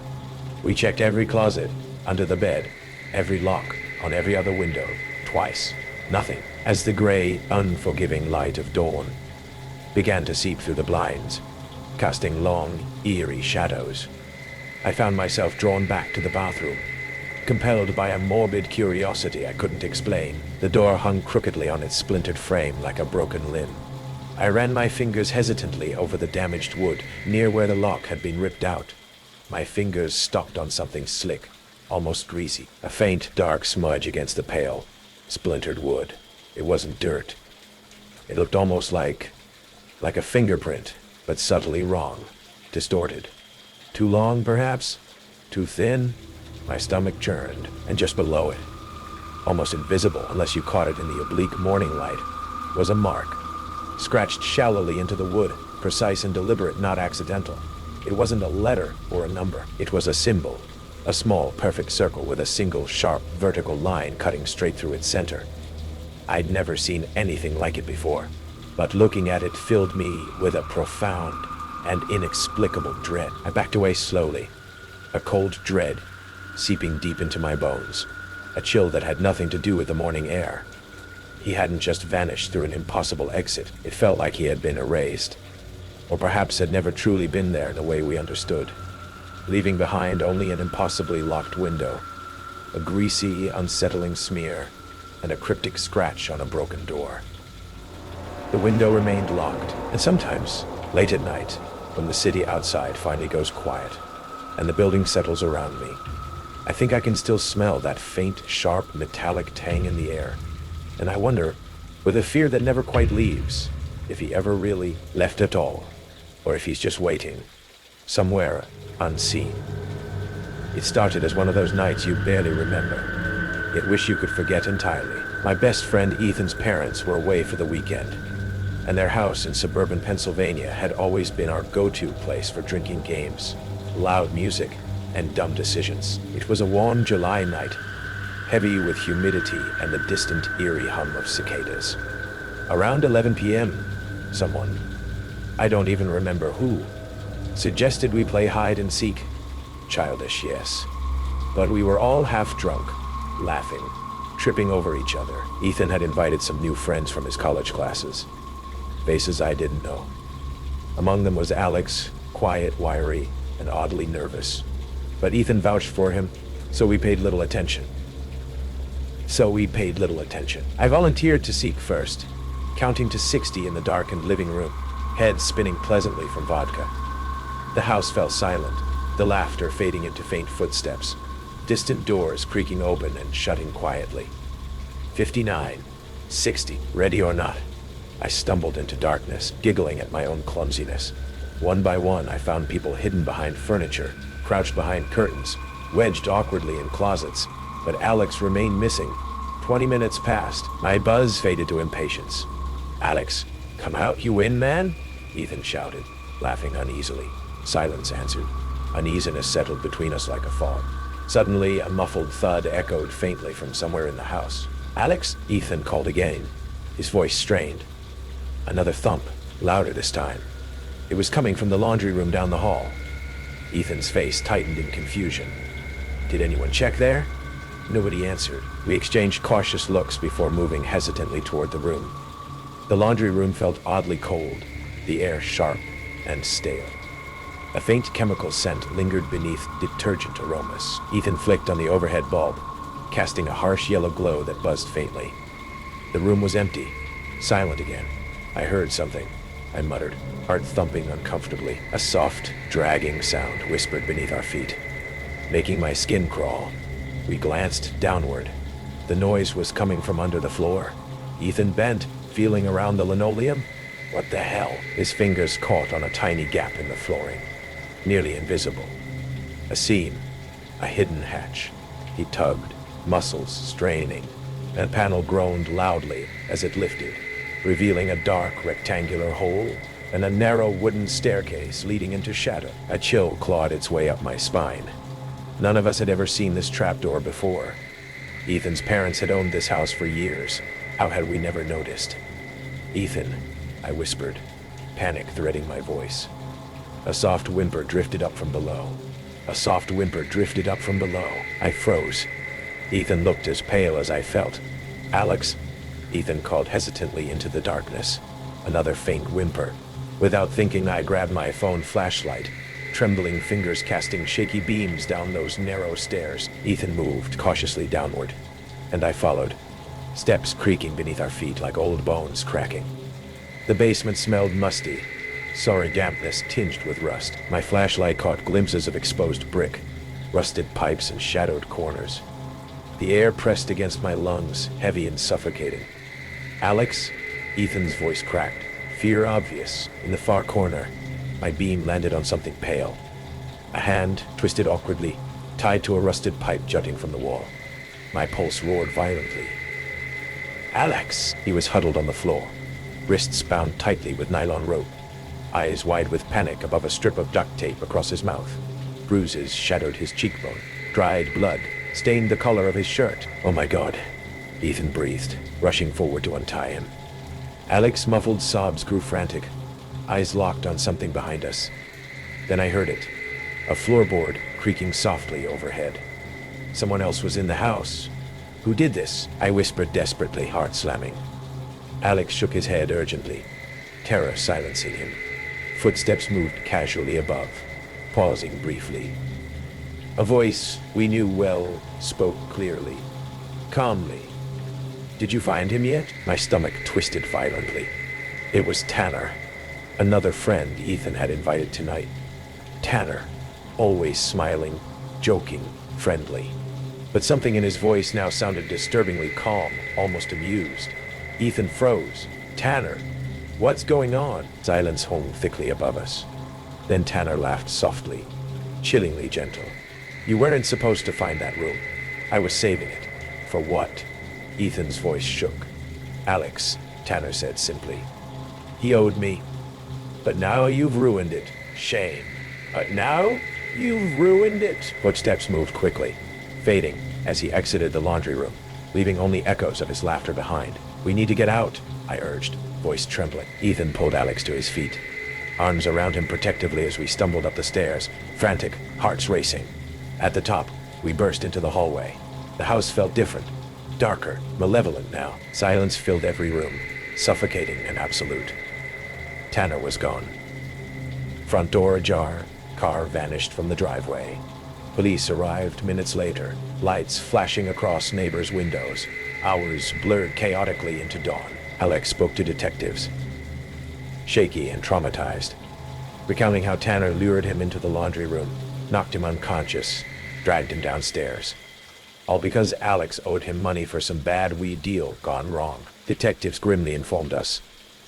We checked every closet, under the bed, every lock, on every other window, twice. Nothing. As the gray, unforgiving light of dawn began to seep through the blinds, casting long, eerie shadows, I found myself drawn back to the bathroom, compelled by a morbid curiosity I couldn't explain. The door hung crookedly on its splintered frame like a broken limb. I ran my fingers hesitantly over the damaged wood, near where the lock had been ripped out. My fingers stopped on something slick, almost greasy, a faint, dark smudge against the pale, splintered wood. It wasn't dirt. It looked almost like a fingerprint, but subtly wrong, distorted. Too long, perhaps? Too thin? My stomach churned, and just below it, almost invisible unless you caught it in the oblique morning light, was a mark, scratched shallowly into the wood, precise and deliberate, not accidental. It wasn't a letter or a number. It was a symbol, a small, perfect circle with a single, sharp, vertical line cutting straight through its center. I'd never seen anything like it before, but looking at it filled me with a profound and inexplicable dread. I backed away slowly, a cold dread seeping deep into my bones, a chill that had nothing to do with the morning air. He hadn't just vanished through an impossible exit. It felt like he had been erased, or perhaps had never truly been there the way we understood, leaving behind only an impossibly locked window, a greasy, unsettling smear, and a cryptic scratch on a broken door. The window remained locked, and sometimes, late at night, when the city outside finally goes quiet, and the building settles around me, I think I can still smell that faint, sharp, metallic tang in the air, and I wonder, with a fear that never quite leaves, if he ever really left at all, or if he's just waiting, somewhere unseen. It started as one of those nights you barely remember, yet wish you could forget entirely. My best friend Ethan's parents were away for the weekend, and their house in suburban Pennsylvania had always been our go-to place for drinking games, loud music, and dumb decisions. It was a warm July night, heavy with humidity and the distant, eerie hum of cicadas. Around 11 p.m., someone, I don't even remember who, suggested we play hide and seek. Childish, yes. But we were all half drunk, laughing, tripping over each other. Ethan had invited some new friends from his college classes, faces I didn't know. Among them was Alex, quiet, wiry, and oddly nervous. But Ethan vouched for him, so we paid little attention. I volunteered to seek first, counting to 60 in the darkened living room, head spinning pleasantly from vodka. The house fell silent, the laughter fading into faint footsteps, distant doors creaking open and shutting quietly. 59, 60, ready or not. I stumbled into darkness, giggling at my own clumsiness. One by one, I found people hidden behind furniture, crouched behind curtains, wedged awkwardly in closets, but Alex remained missing. 20 minutes passed. My buzz faded to impatience. "Alex, come out, you win, man?" Ethan shouted, laughing uneasily. Silence answered. Uneasiness settled between us like a fog. Suddenly, a muffled thud echoed faintly from somewhere in the house. "Alex?" Ethan called again, his voice strained. Another thump, louder this time. It was coming from the laundry room down the hall. Ethan's face tightened in confusion. "Did anyone check there?" Nobody answered. We exchanged cautious looks before moving hesitantly toward the room. The laundry room felt oddly cold, the air sharp and stale. A faint chemical scent lingered beneath detergent aromas. Ethan flicked on the overhead bulb, casting a harsh yellow glow that buzzed faintly. The room was empty, silent again. I heard something, I muttered, heart thumping uncomfortably. A soft, dragging sound whispered beneath our feet, making my skin crawl. We glanced downward. The noise was coming from under the floor. Ethan bent, feeling around the linoleum. What the hell? His fingers caught on a tiny gap in the flooring, nearly invisible. A seam, a hidden hatch. He tugged, muscles straining. A panel groaned loudly as it lifted, revealing a dark rectangular hole and a narrow wooden staircase leading into shadow. A chill clawed its way up my spine. None of us had ever seen this trapdoor before. Ethan's parents had owned this house for years. How had we never noticed? "Ethan," I whispered, panic threading my voice. A soft whimper drifted up from below. A soft whimper drifted up from below. I froze. Ethan looked as pale as I felt. "Alex," Ethan called hesitantly into the darkness. Another faint whimper. Without thinking, I grabbed my phone flashlight, trembling fingers casting shaky beams down those narrow stairs. Ethan moved cautiously downward, and I followed, steps creaking beneath our feet like old bones cracking. The basement smelled musty, sorry dampness tinged with rust. My flashlight caught glimpses of exposed brick, rusted pipes, and shadowed corners. The air pressed against my lungs, heavy and suffocating. "Alex?" Ethan's voice cracked, fear obvious. In the far corner, my beam landed on something pale. A hand, twisted awkwardly, tied to a rusted pipe jutting from the wall. My pulse roared violently. "Alex!" He was huddled on the floor, wrists bound tightly with nylon rope, eyes wide with panic above a strip of duct tape across his mouth. Bruises shadowed his cheekbone. Dried blood stained the collar of his shirt. "Oh my God," Ethan breathed, rushing forward to untie him. Alex's muffled sobs grew frantic, eyes locked on something behind us. Then I heard it, a floorboard creaking softly overhead. Someone else was in the house. "Who did this?" I whispered desperately, heart slamming. Alex shook his head urgently, terror silencing him. Footsteps moved casually above, pausing briefly. A voice we knew well spoke clearly, calmly. "Did you find him yet?" My stomach twisted violently. It was Tanner, another friend Ethan had invited tonight. Tanner, always smiling, joking, friendly. But something in his voice now sounded disturbingly calm, almost amused. Ethan froze. "Tanner, what's going on?" Silence hung thickly above us. Then Tanner laughed softly, chillingly gentle. "You weren't supposed to find that room. I was saving it." "For what?" Ethan's voice shook. "Alex," Tanner said simply. "He owed me. But now you've ruined it. Shame. Now you've ruined it." Footsteps moved quickly, fading as he exited the laundry room, leaving only echoes of his laughter behind. "We need to get out," I urged, voice trembling. Ethan pulled Alex to his feet, arms around him protectively as we stumbled up the stairs, frantic, hearts racing. At the top, we burst into the hallway. The house felt different, darker, malevolent now. Silence filled every room, suffocating and absolute. Tanner was gone. Front door ajar, car vanished from the driveway. Police arrived minutes later, lights flashing across neighbors' windows. Hours blurred chaotically into dawn. Alex spoke to detectives, shaky and traumatized, recounting how Tanner lured him into the laundry room, knocked him unconscious, dragged him downstairs. All because Alex owed him money for some bad weed deal gone wrong. Detectives grimly informed us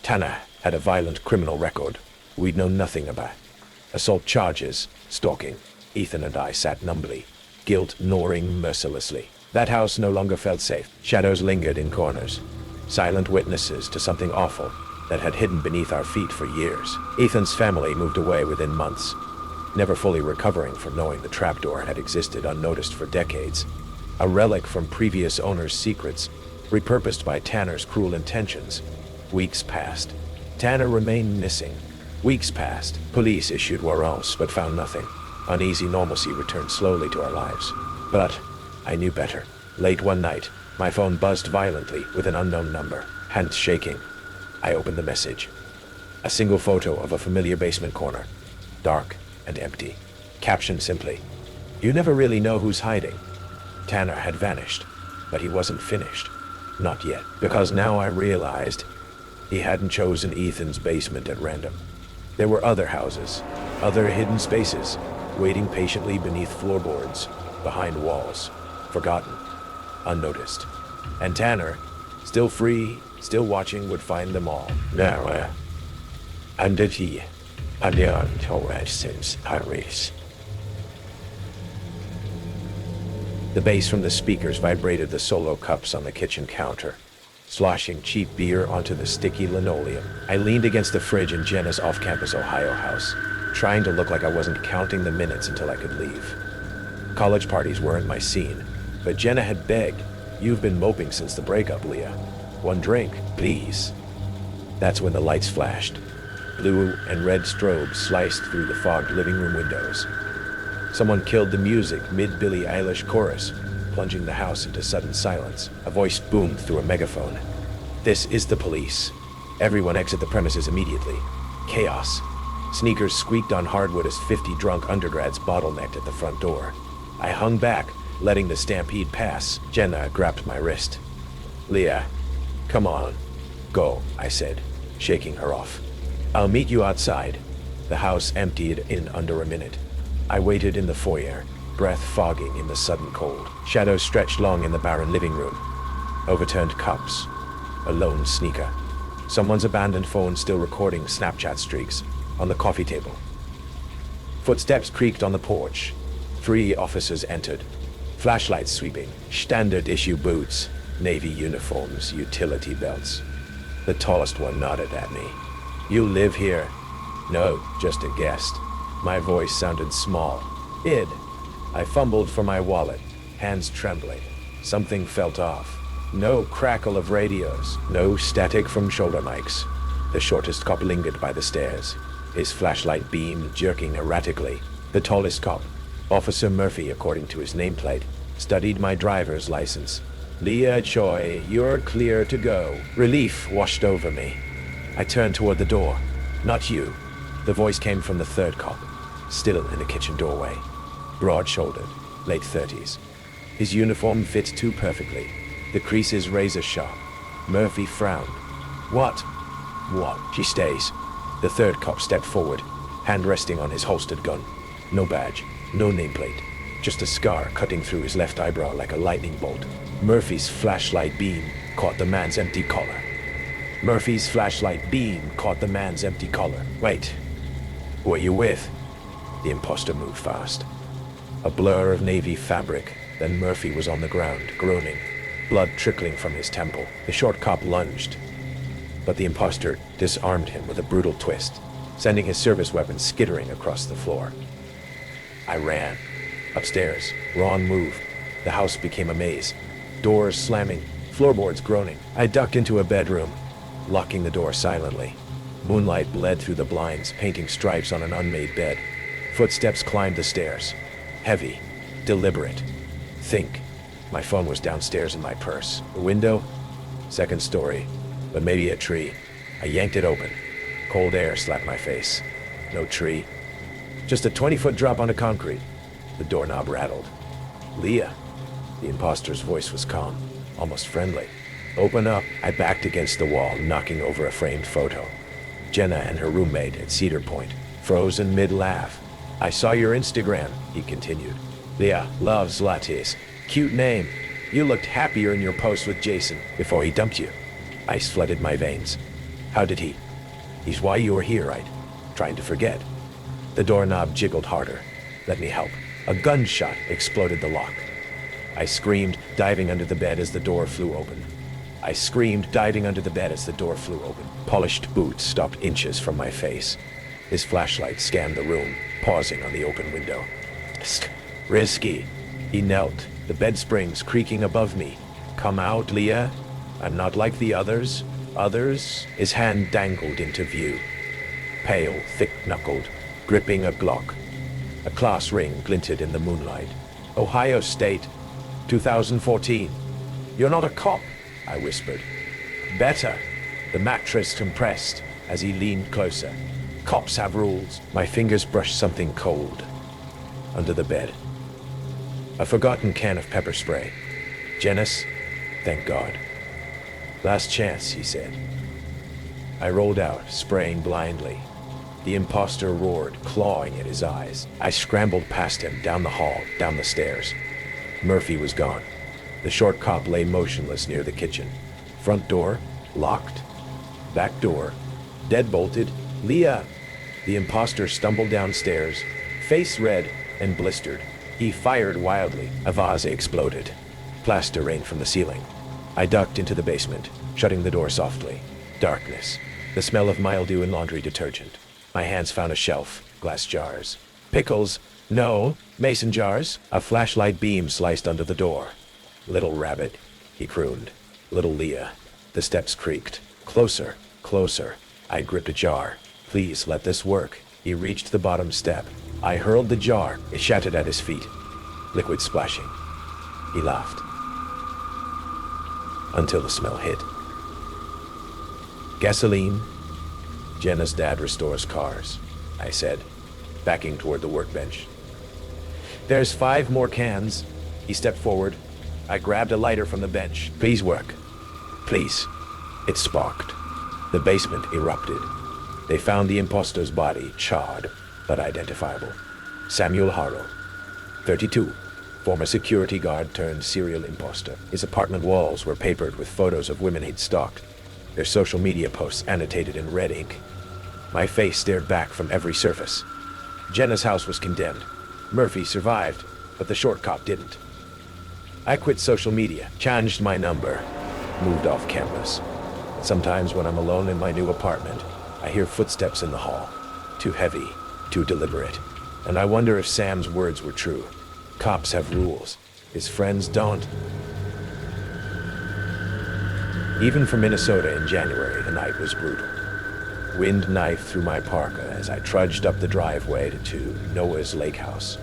Tanner had a violent criminal record we'd known nothing about. Assault charges, stalking. Ethan and I sat numbly, guilt gnawing mercilessly. That house no longer felt safe. Shadows lingered in corners, silent witnesses to something awful that had hidden beneath our feet for years. Ethan's family moved away within months, never fully recovering from knowing the Trapdoor had existed unnoticed for decades. A relic from previous owners' secrets, repurposed by Tanner's cruel intentions. Weeks passed. Tanner remained missing. Weeks passed. Police issued warrants but found nothing. Uneasy normalcy returned slowly to our lives. But I knew better. Late one night, my phone buzzed violently with an unknown number, hands shaking. I opened the message. A single photo of a familiar basement corner, dark and empty. Captioned simply, "You never really know who's hiding." Tanner had vanished, but he wasn't finished. Not yet, because now I realized he hadn't chosen Ethan's basement at random. There were other houses, other hidden spaces, waiting patiently beneath floorboards, behind walls, forgotten, unnoticed. And Tanner, still free, still watching, would find them all. Now, under the since Iris. The bass from the speakers vibrated the solo cups on the kitchen counter, sloshing cheap beer onto the sticky linoleum. I leaned against the fridge in Jenna's off-campus Ohio house, trying to look like I wasn't counting the minutes until I could leave. College parties weren't my scene, but Jenna had begged, "You've been moping since the breakup, Leah. One drink, please." That's when the lights flashed. Blue and red strobes sliced through the fogged living room windows. Someone killed the music mid-Billie Eilish chorus, plunging the house into sudden silence. A voice boomed through a megaphone. "This is the police. Everyone exit the premises immediately." Chaos. Sneakers squeaked on hardwood as 50 drunk undergrads bottlenecked at the front door. I hung back, letting the stampede pass. Jenna grabbed my wrist. "Leah, come on. Go," I said, shaking her off. "I'll meet you outside." The house emptied in under a minute. I waited in the foyer, breath fogging in the sudden cold. Shadows stretched long in the barren living room. Overturned cups. A lone sneaker. Someone's abandoned phone still recording Snapchat streaks on the coffee table. Footsteps creaked on the porch. 3 officers entered. Flashlights sweeping. Standard issue boots. Navy uniforms. Utility belts. The tallest one nodded at me. "You live here?" "No, just a guest." My voice sounded small. "Id." I fumbled for my wallet, hands trembling. Something felt off. No crackle of radios, no static from shoulder mics. The shortest cop lingered by the stairs, his flashlight beam jerking erratically. The tallest cop, Officer Murphy according to his nameplate, studied my driver's license. "Leah Choi, you're clear to go." Relief washed over me. I turned toward the door. "Not you." The voice came from the third cop, still in the kitchen doorway. Broad-shouldered, late 30s. His uniform fit too perfectly, the creases razor sharp. Murphy frowned. What? She stays." The third cop stepped forward, hand resting on his holstered gun. No badge, no nameplate, just a scar cutting through his left eyebrow like a lightning bolt. Murphy's flashlight beam caught the man's empty collar. "Wait, who are you with?" The imposter moved fast. A blur of navy fabric, then Murphy was on the ground, groaning, blood trickling from his temple. The short cop lunged, but the imposter disarmed him with a brutal twist, sending his service weapon skittering across the floor. I ran. Upstairs, Ron moved. The house became a maze. Doors slamming, floorboards groaning. I ducked into a bedroom, locking the door silently. Moonlight bled through the blinds, painting stripes on an unmade bed. Footsteps climbed the stairs. Heavy, deliberate. Think. My phone was downstairs in my purse. The window? Second story, but maybe a tree. I yanked it open. Cold air slapped my face. No tree. Just a 20-foot drop onto concrete. The doorknob rattled. "Leah." The imposter's voice was calm, almost friendly. "Open up." I backed against the wall, knocking over a framed photo. Jenna and her roommate at Cedar Point, frozen mid-laugh. "I saw your Instagram," he continued. "Leah loves lattes. Cute name. You looked happier in your post with Jason before he dumped you." Ice flooded my veins. "How did he?" "He's why you were here, right? Trying to forget." The doorknob jiggled harder. "Let me help." A gunshot exploded the lock. I screamed, diving under the bed as the door flew open. Polished boots stopped inches from my face. His flashlight scanned the room, pausing on the open window. "Risky." He knelt, the bed springs creaking above me. "Come out, Leah. I'm not like the others." "Others?" His hand dangled into view. Pale, thick-knuckled, gripping a Glock. A class ring glinted in the moonlight. "Ohio State, 2014. "You're not a cop," I whispered. "Better." The mattress compressed as he leaned closer. "Cops have rules." My fingers brushed something cold. Under the bed. A forgotten can of pepper spray. "Janice, thank God." "Last chance," he said. I rolled out, spraying blindly. The imposter roared, clawing at his eyes. I scrambled past him, down the hall, down the stairs. Murphy was gone. The short cop lay motionless near the kitchen. Front door, locked. Back door, deadbolted. "Leah!" The imposter stumbled downstairs, face red and blistered. He fired wildly. A vase exploded. Plaster rained from the ceiling. I ducked into the basement, shutting the door softly. Darkness. The smell of mildew and laundry detergent. My hands found a shelf, glass jars. "Pickles? No. Mason jars." A flashlight beam sliced under the door. "Little rabbit," he crooned. "Little Leah." The steps creaked. Closer, closer. I gripped a jar. "Please let this work." He reached the bottom step. I hurled the jar. It shattered at his feet. Liquid splashing. He laughed. Until the smell hit. "Gasoline?" "Jenna's dad restores cars," I said, backing toward the workbench. "There's 5 more cans." He stepped forward. I grabbed a lighter from the bench. "Please work. Please." It sparked. The basement erupted. They found the impostor's body, charred but identifiable. Samuel Harlow, 32, former security guard turned serial imposter. His apartment walls were papered with photos of women he'd stalked, their social media posts annotated in red ink. My face stared back from every surface. Jenna's house was condemned. Murphy survived, but the short cop didn't. I quit social media, changed my number, moved off campus. Sometimes when I'm alone in my new apartment, I hear footsteps in the hall. Too heavy, too deliberate. And I wonder if Sam's words were true. Cops have rules. His friends don't. Even for Minnesota in January, the night was brutal. Wind knifed through my parka as I trudged up the driveway to Noah's lake house.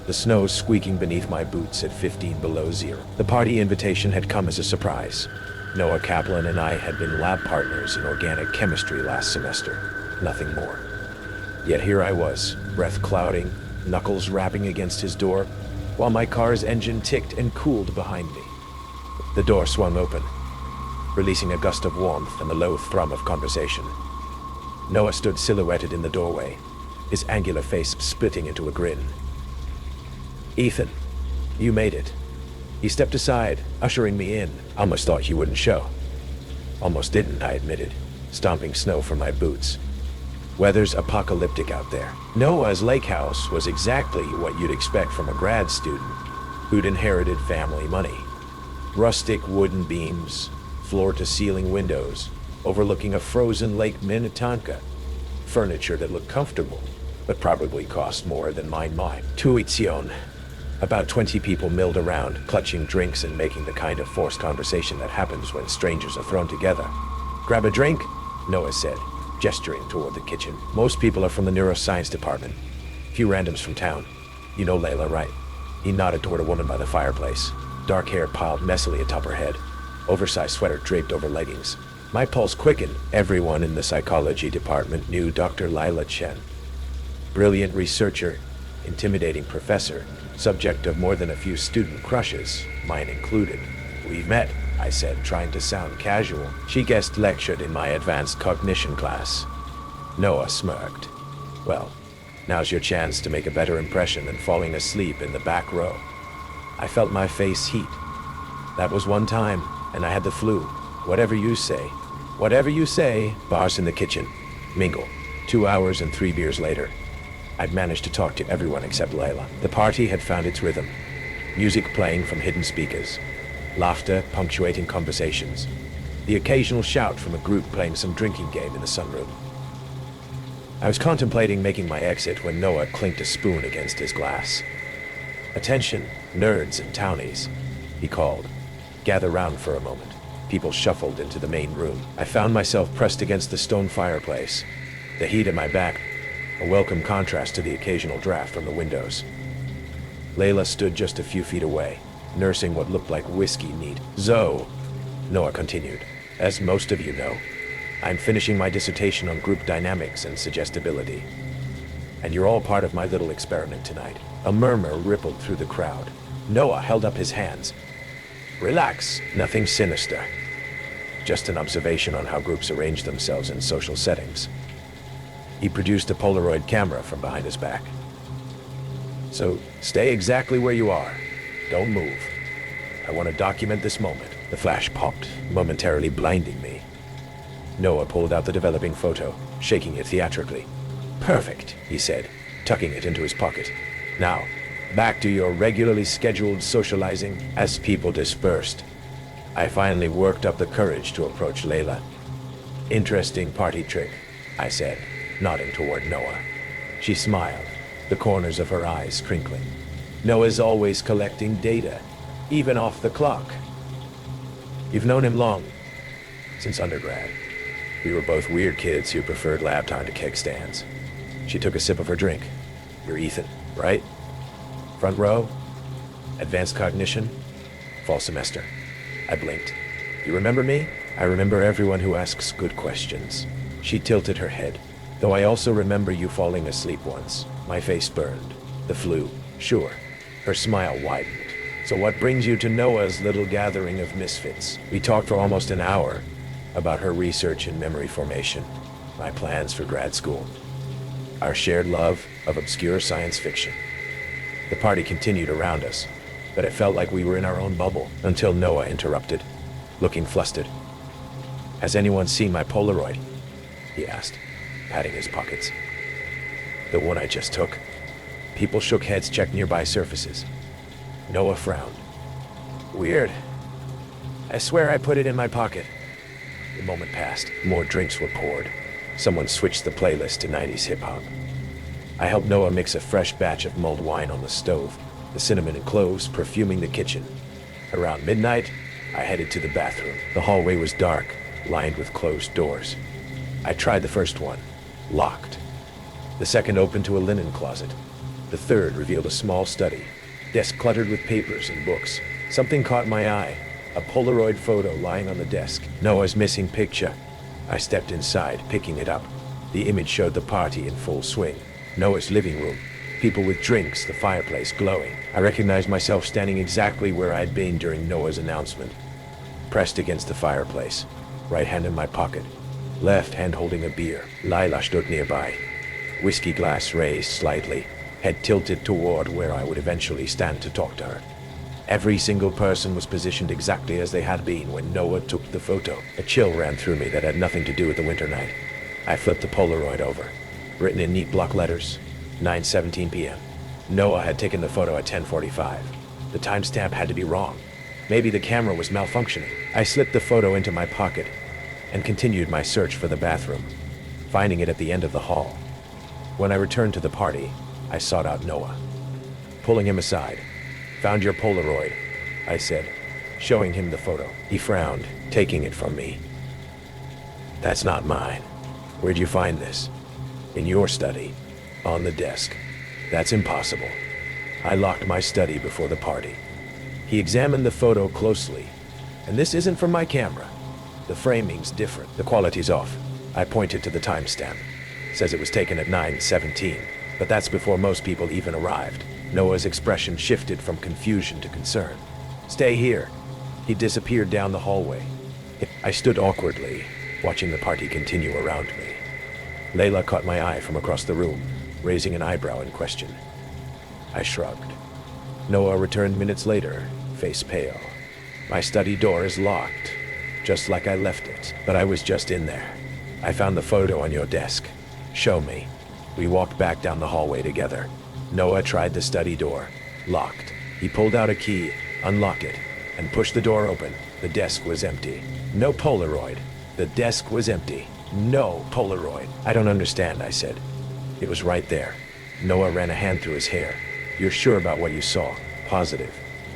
The snow squeaking beneath my boots at 15 below zero. The party invitation had come as a surprise. Noah Kaplan and I had been lab partners in organic chemistry last semester. Nothing more. Yet here I was, breath clouding, knuckles rapping against his door, while my car's engine ticked and cooled behind me. The door swung open, releasing a gust of warmth and the low thrum of conversation. Noah stood silhouetted in the doorway, his angular face splitting into a grin. "Ethan, you made it." He stepped aside, ushering me in. "Almost thought you wouldn't show." "Almost didn't," I admitted, stomping snow from my boots. "Weather's apocalyptic out there." Noah's lake house was exactly what you'd expect from a grad student who'd inherited family money. Rustic wooden beams, floor-to-ceiling windows, overlooking a frozen Lake Minnetonka. Furniture that looked comfortable, but probably cost more than mine. Tuition. About 20 people milled around, clutching drinks and making the kind of forced conversation that happens when strangers are thrown together. "Grab a drink?" Noah said, gesturing toward the kitchen. "Most people are from the neuroscience department. Few randoms from town. You know Layla, right?" He nodded toward a woman by the fireplace. Dark hair piled messily atop her head. Oversized sweater draped over leggings. My pulse quickened. Everyone in the psychology department knew Dr. Lila Chen. Brilliant researcher, intimidating professor, subject of more than a few student crushes, mine included. "We've met," I said, trying to sound casual. She guest lectured in my advanced cognition class. Noah smirked. "Well, now's your chance to make a better impression than falling asleep in the back row." I felt my face heat. That was one time, and I had the flu. Whatever you say. Whatever you say. Bars in the kitchen. Mingle. 2 hours and 3 beers later, I'd managed to talk to everyone except Layla. The party had found its rhythm. Music playing from hidden speakers. Laughter punctuating conversations. The occasional shout from a group playing some drinking game in the sunroom. I was contemplating making my exit when Noah clinked a spoon against his glass. "Attention, nerds and townies," he called. "Gather round for a moment." People shuffled into the main room. I found myself pressed against the stone fireplace, the heat at my back, a welcome contrast to the occasional draft from the windows. Layla stood just a few feet away, nursing what looked like whiskey neat. "Zoe," Noah continued, "as most of you know, I'm finishing my dissertation on group dynamics and suggestibility. And you're all part of my little experiment tonight." A murmur rippled through the crowd. Noah held up his hands. "Relax, nothing sinister. Just an observation on how groups arrange themselves in social settings." He produced a Polaroid camera from behind his back. "So, stay exactly where you are. Don't move. I want to document this moment." The flash popped, momentarily blinding me. Noah pulled out the developing photo, shaking it theatrically. "Perfect," he said, tucking it into his pocket. "Now, back to your regularly scheduled socializing." As people dispersed, I finally worked up the courage to approach Layla. "Interesting party trick," I said, nodding toward Noah. She smiled, the corners of her eyes crinkling. "Noah's always collecting data, even off the clock." "You've known him long?" "Since undergrad. We were both weird kids who preferred lab time to keg stands." She took a sip of her drink. "You're Ethan, right? Front row? Advanced cognition? Fall semester." I blinked. "You remember me?" "I remember everyone who asks good questions." She tilted her head. "Though I also remember you falling asleep once." My face burned. "The flu, sure." Her smile widened. "So what brings you to Noah's little gathering of misfits?" We talked for almost an hour. about her research in memory formation, my plans for grad school, our shared love of obscure science fiction. The party continued around us, but it felt like we were in our own bubble until Noah interrupted, looking flustered. "Has anyone seen my Polaroid?" he asked, patting his pockets. "The one I just took?" People shook heads, checked nearby surfaces. Noah frowned. "Weird. I swear I put it in my pocket." The moment passed. More drinks were poured. Someone switched the playlist to 90s hip-hop. I helped Noah mix a fresh batch of mulled wine on the stove, the cinnamon and cloves perfuming the kitchen. Around midnight, I headed to the bathroom. The hallway was dark, lined with closed doors. I tried the first one, locked. The second opened to a linen closet. The third revealed a small study, desk cluttered with papers and books. Something caught my eye, a Polaroid photo lying on the desk, Noah's missing picture. I stepped inside, picking it up. The image showed the party in full swing. Noah's living room, people with drinks, the fireplace glowing. I recognized myself standing exactly where I'd been during Noah's announcement. Pressed against the fireplace, right hand in my pocket, left hand holding a beer. Lila stood nearby, whiskey glass raised slightly, head tilted toward where I would eventually stand to talk to her. Every single person was positioned exactly as they had been when Noah took the photo. A chill ran through me that had nothing to do with the winter night. I flipped the Polaroid over. Written in neat block letters, 9:17 p.m. Noah had taken the photo at 10:45. The timestamp had to be wrong. Maybe the camera was malfunctioning. I slipped the photo into my pocket and continued my search for the bathroom, finding it at the end of the hall. When I returned to the party, I sought out Noah. Pulling him aside, "Found your Polaroid," I said, showing him the photo. He frowned, taking it from me. "That's not mine. Where'd you find this?" "In your study, on the desk." "That's impossible." I locked my study before the party. He examined the photo closely. "And this isn't from my camera. The framing's different. The quality's off." I pointed to the timestamp. Says it was taken at 9:17, but that's before most people even arrived. Noah's expression shifted from confusion to concern. "Stay here." He disappeared down the hallway. I stood awkwardly, watching the party continue around me. Layla caught my eye from across the room, raising an eyebrow in question. I shrugged. Noah returned minutes later, face pale. "My study door is locked, just like I left it, but I was just in there. I found the photo on your desk." "Show me." We walked back down the hallway together. Noah tried the study door, locked. He pulled out a key, unlocked it, and pushed the door open. The desk was empty. No Polaroid. The desk was empty. No Polaroid. "I don't understand," I said. "It was right there." Noah ran a hand through his hair. "You're sure about what you saw?" "Positive.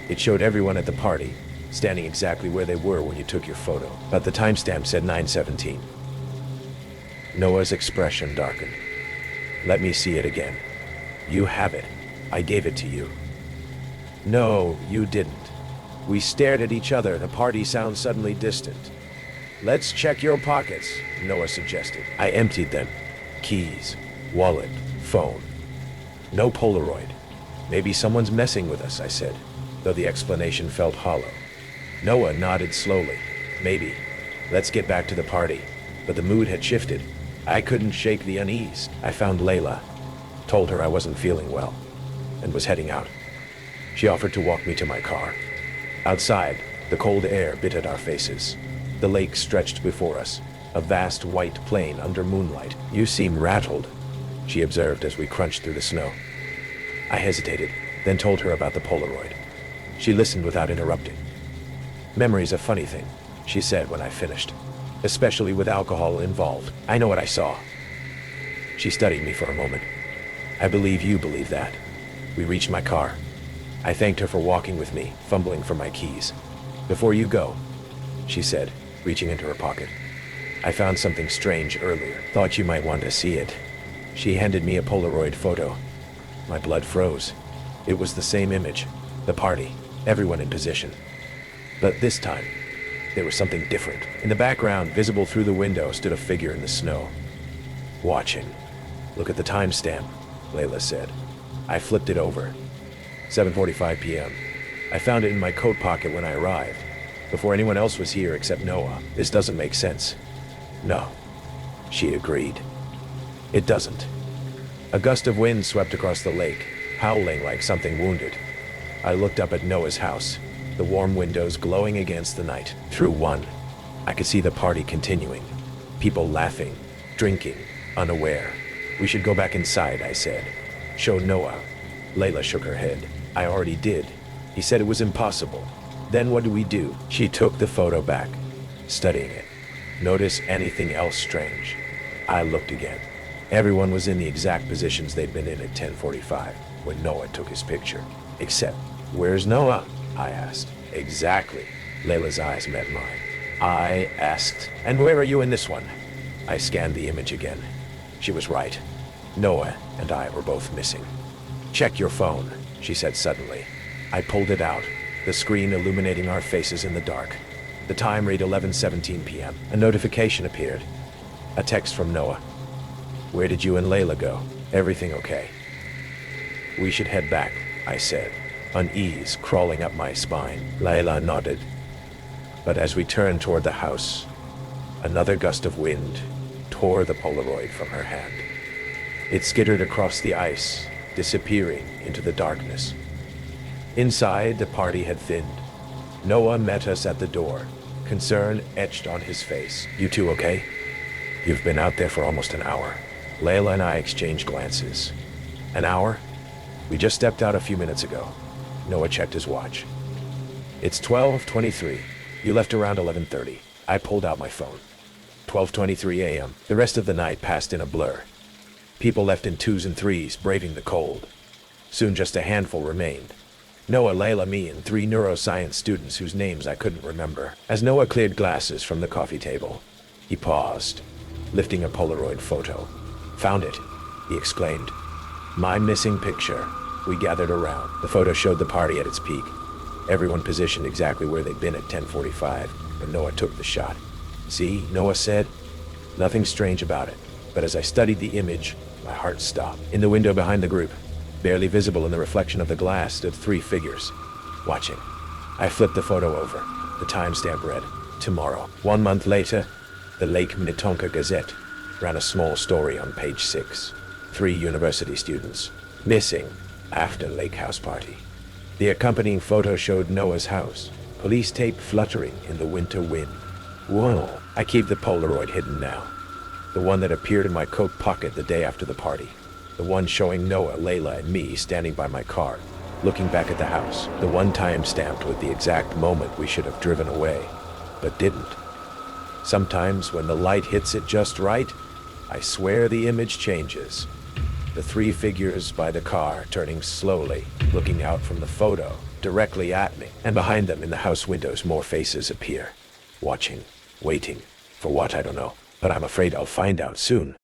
It showed everyone at the party, standing exactly where they were when you took your photo. But the timestamp said 9:17. Noah's expression darkened. "Let me see it again." "You have it. I gave it to you." "No, you didn't." We stared at each other. The party sound suddenly distant. "Let's check your pockets," Noah suggested. I emptied them. Keys, wallet, phone. No Polaroid. "Maybe someone's messing with us," I said, though the explanation felt hollow. Noah nodded slowly. "Maybe. Let's get back to the party." But the mood had shifted. I couldn't shake the unease. I found Layla, told her I wasn't feeling well, and was heading out. She offered to walk me to my car. Outside, the cold air bit at our faces. The lake stretched before us, a vast white plain under moonlight. "You seem rattled," she observed as we crunched through the snow. I hesitated, then told her about the Polaroid. She listened without interrupting. "Memory's a funny thing," she said when I finished, "especially with alcohol involved. I know what I saw." She studied me for a moment. "I believe you believe that." We reached my car. I thanked her for walking with me, fumbling for my keys. "Before you go," she said, reaching into her pocket, "I found something strange earlier. Thought you might want to see it." She handed me a Polaroid photo. My blood froze. It was the same image. The party, everyone in position. But this time, there was something different. In the background, visible through the window, stood a figure in the snow. Watching. "Look at the timestamp," Layla said. I flipped it over. 7:45 p.m. I found it in my coat pocket when I arrived, before anyone else was here except Noah. This doesn't make sense. No, she agreed. It doesn't. A gust of wind swept across the lake, howling like something wounded. I looked up at Noah's house, the warm windows glowing against the night. Through one, I could see the party continuing. People laughing, drinking, unaware. We should go back inside, I said. Show Noah. Layla shook her head. I already did. He said it was impossible. Then what do we do? She took the photo back, studying it. Notice anything else strange? I looked again. Everyone was in the exact positions they'd been in at 10:45 when Noah took his picture. Except, where's Noah? I asked. Exactly. Layla's eyes met mine. I asked, and where are you in this one? I scanned the image again. She was right. Noah and I were both missing. Check your phone, she said suddenly. I pulled it out, the screen illuminating our faces in the dark. The time read 11:17 p.m. A notification appeared. A text from Noah. Where did you and Layla go? Everything okay? We should head back, I said, unease crawling up my spine. Layla nodded. But as we turned toward the house, another gust of wind tore the Polaroid from her hand. It skittered across the ice, disappearing into the darkness. Inside, the party had thinned. Noah met us at the door, concern etched on his face. You two okay? You've been out there for almost an hour. Layla and I exchanged glances. An hour? We just stepped out a few minutes ago. Noah checked his watch. It's 12:23. You left around 11:30. I pulled out my phone. 12:23 a.m. The rest of the night passed in a blur. People left in twos and threes, braving the cold. Soon just a handful remained. Noah, Layla, me, and 3 neuroscience students whose names I couldn't remember. As Noah cleared glasses from the coffee table, he paused, lifting a Polaroid photo. Found it, he exclaimed. My missing picture. We gathered around. The photo showed the party at its peak. Everyone positioned exactly where they'd been at 10:45 when Noah took the shot. See, Noah said. Nothing strange about it. But as I studied the image, my heart stopped. In the window behind the group, barely visible in the reflection of the glass, stood 3 figures, watching. I flipped the photo over. The timestamp read, tomorrow. 1 month later, the Lake Minnetonka Gazette ran a small story on page 6. 3 university students, missing after lake house party. The accompanying photo showed Noah's house, police tape fluttering in the winter wind. Whoa, I keep the Polaroid hidden now. The one that appeared in my coat pocket the day after the party. The one showing Noah, Layla, and me standing by my car, looking back at the house. The one time-stamped with the exact moment we should have driven away, but didn't. Sometimes when the light hits it just right, I swear the image changes. The 3 figures by the car turning slowly, looking out from the photo, directly at me. And behind them in the house windows more faces appear. Watching, waiting, for what I don't know. But I'm afraid I'll find out soon.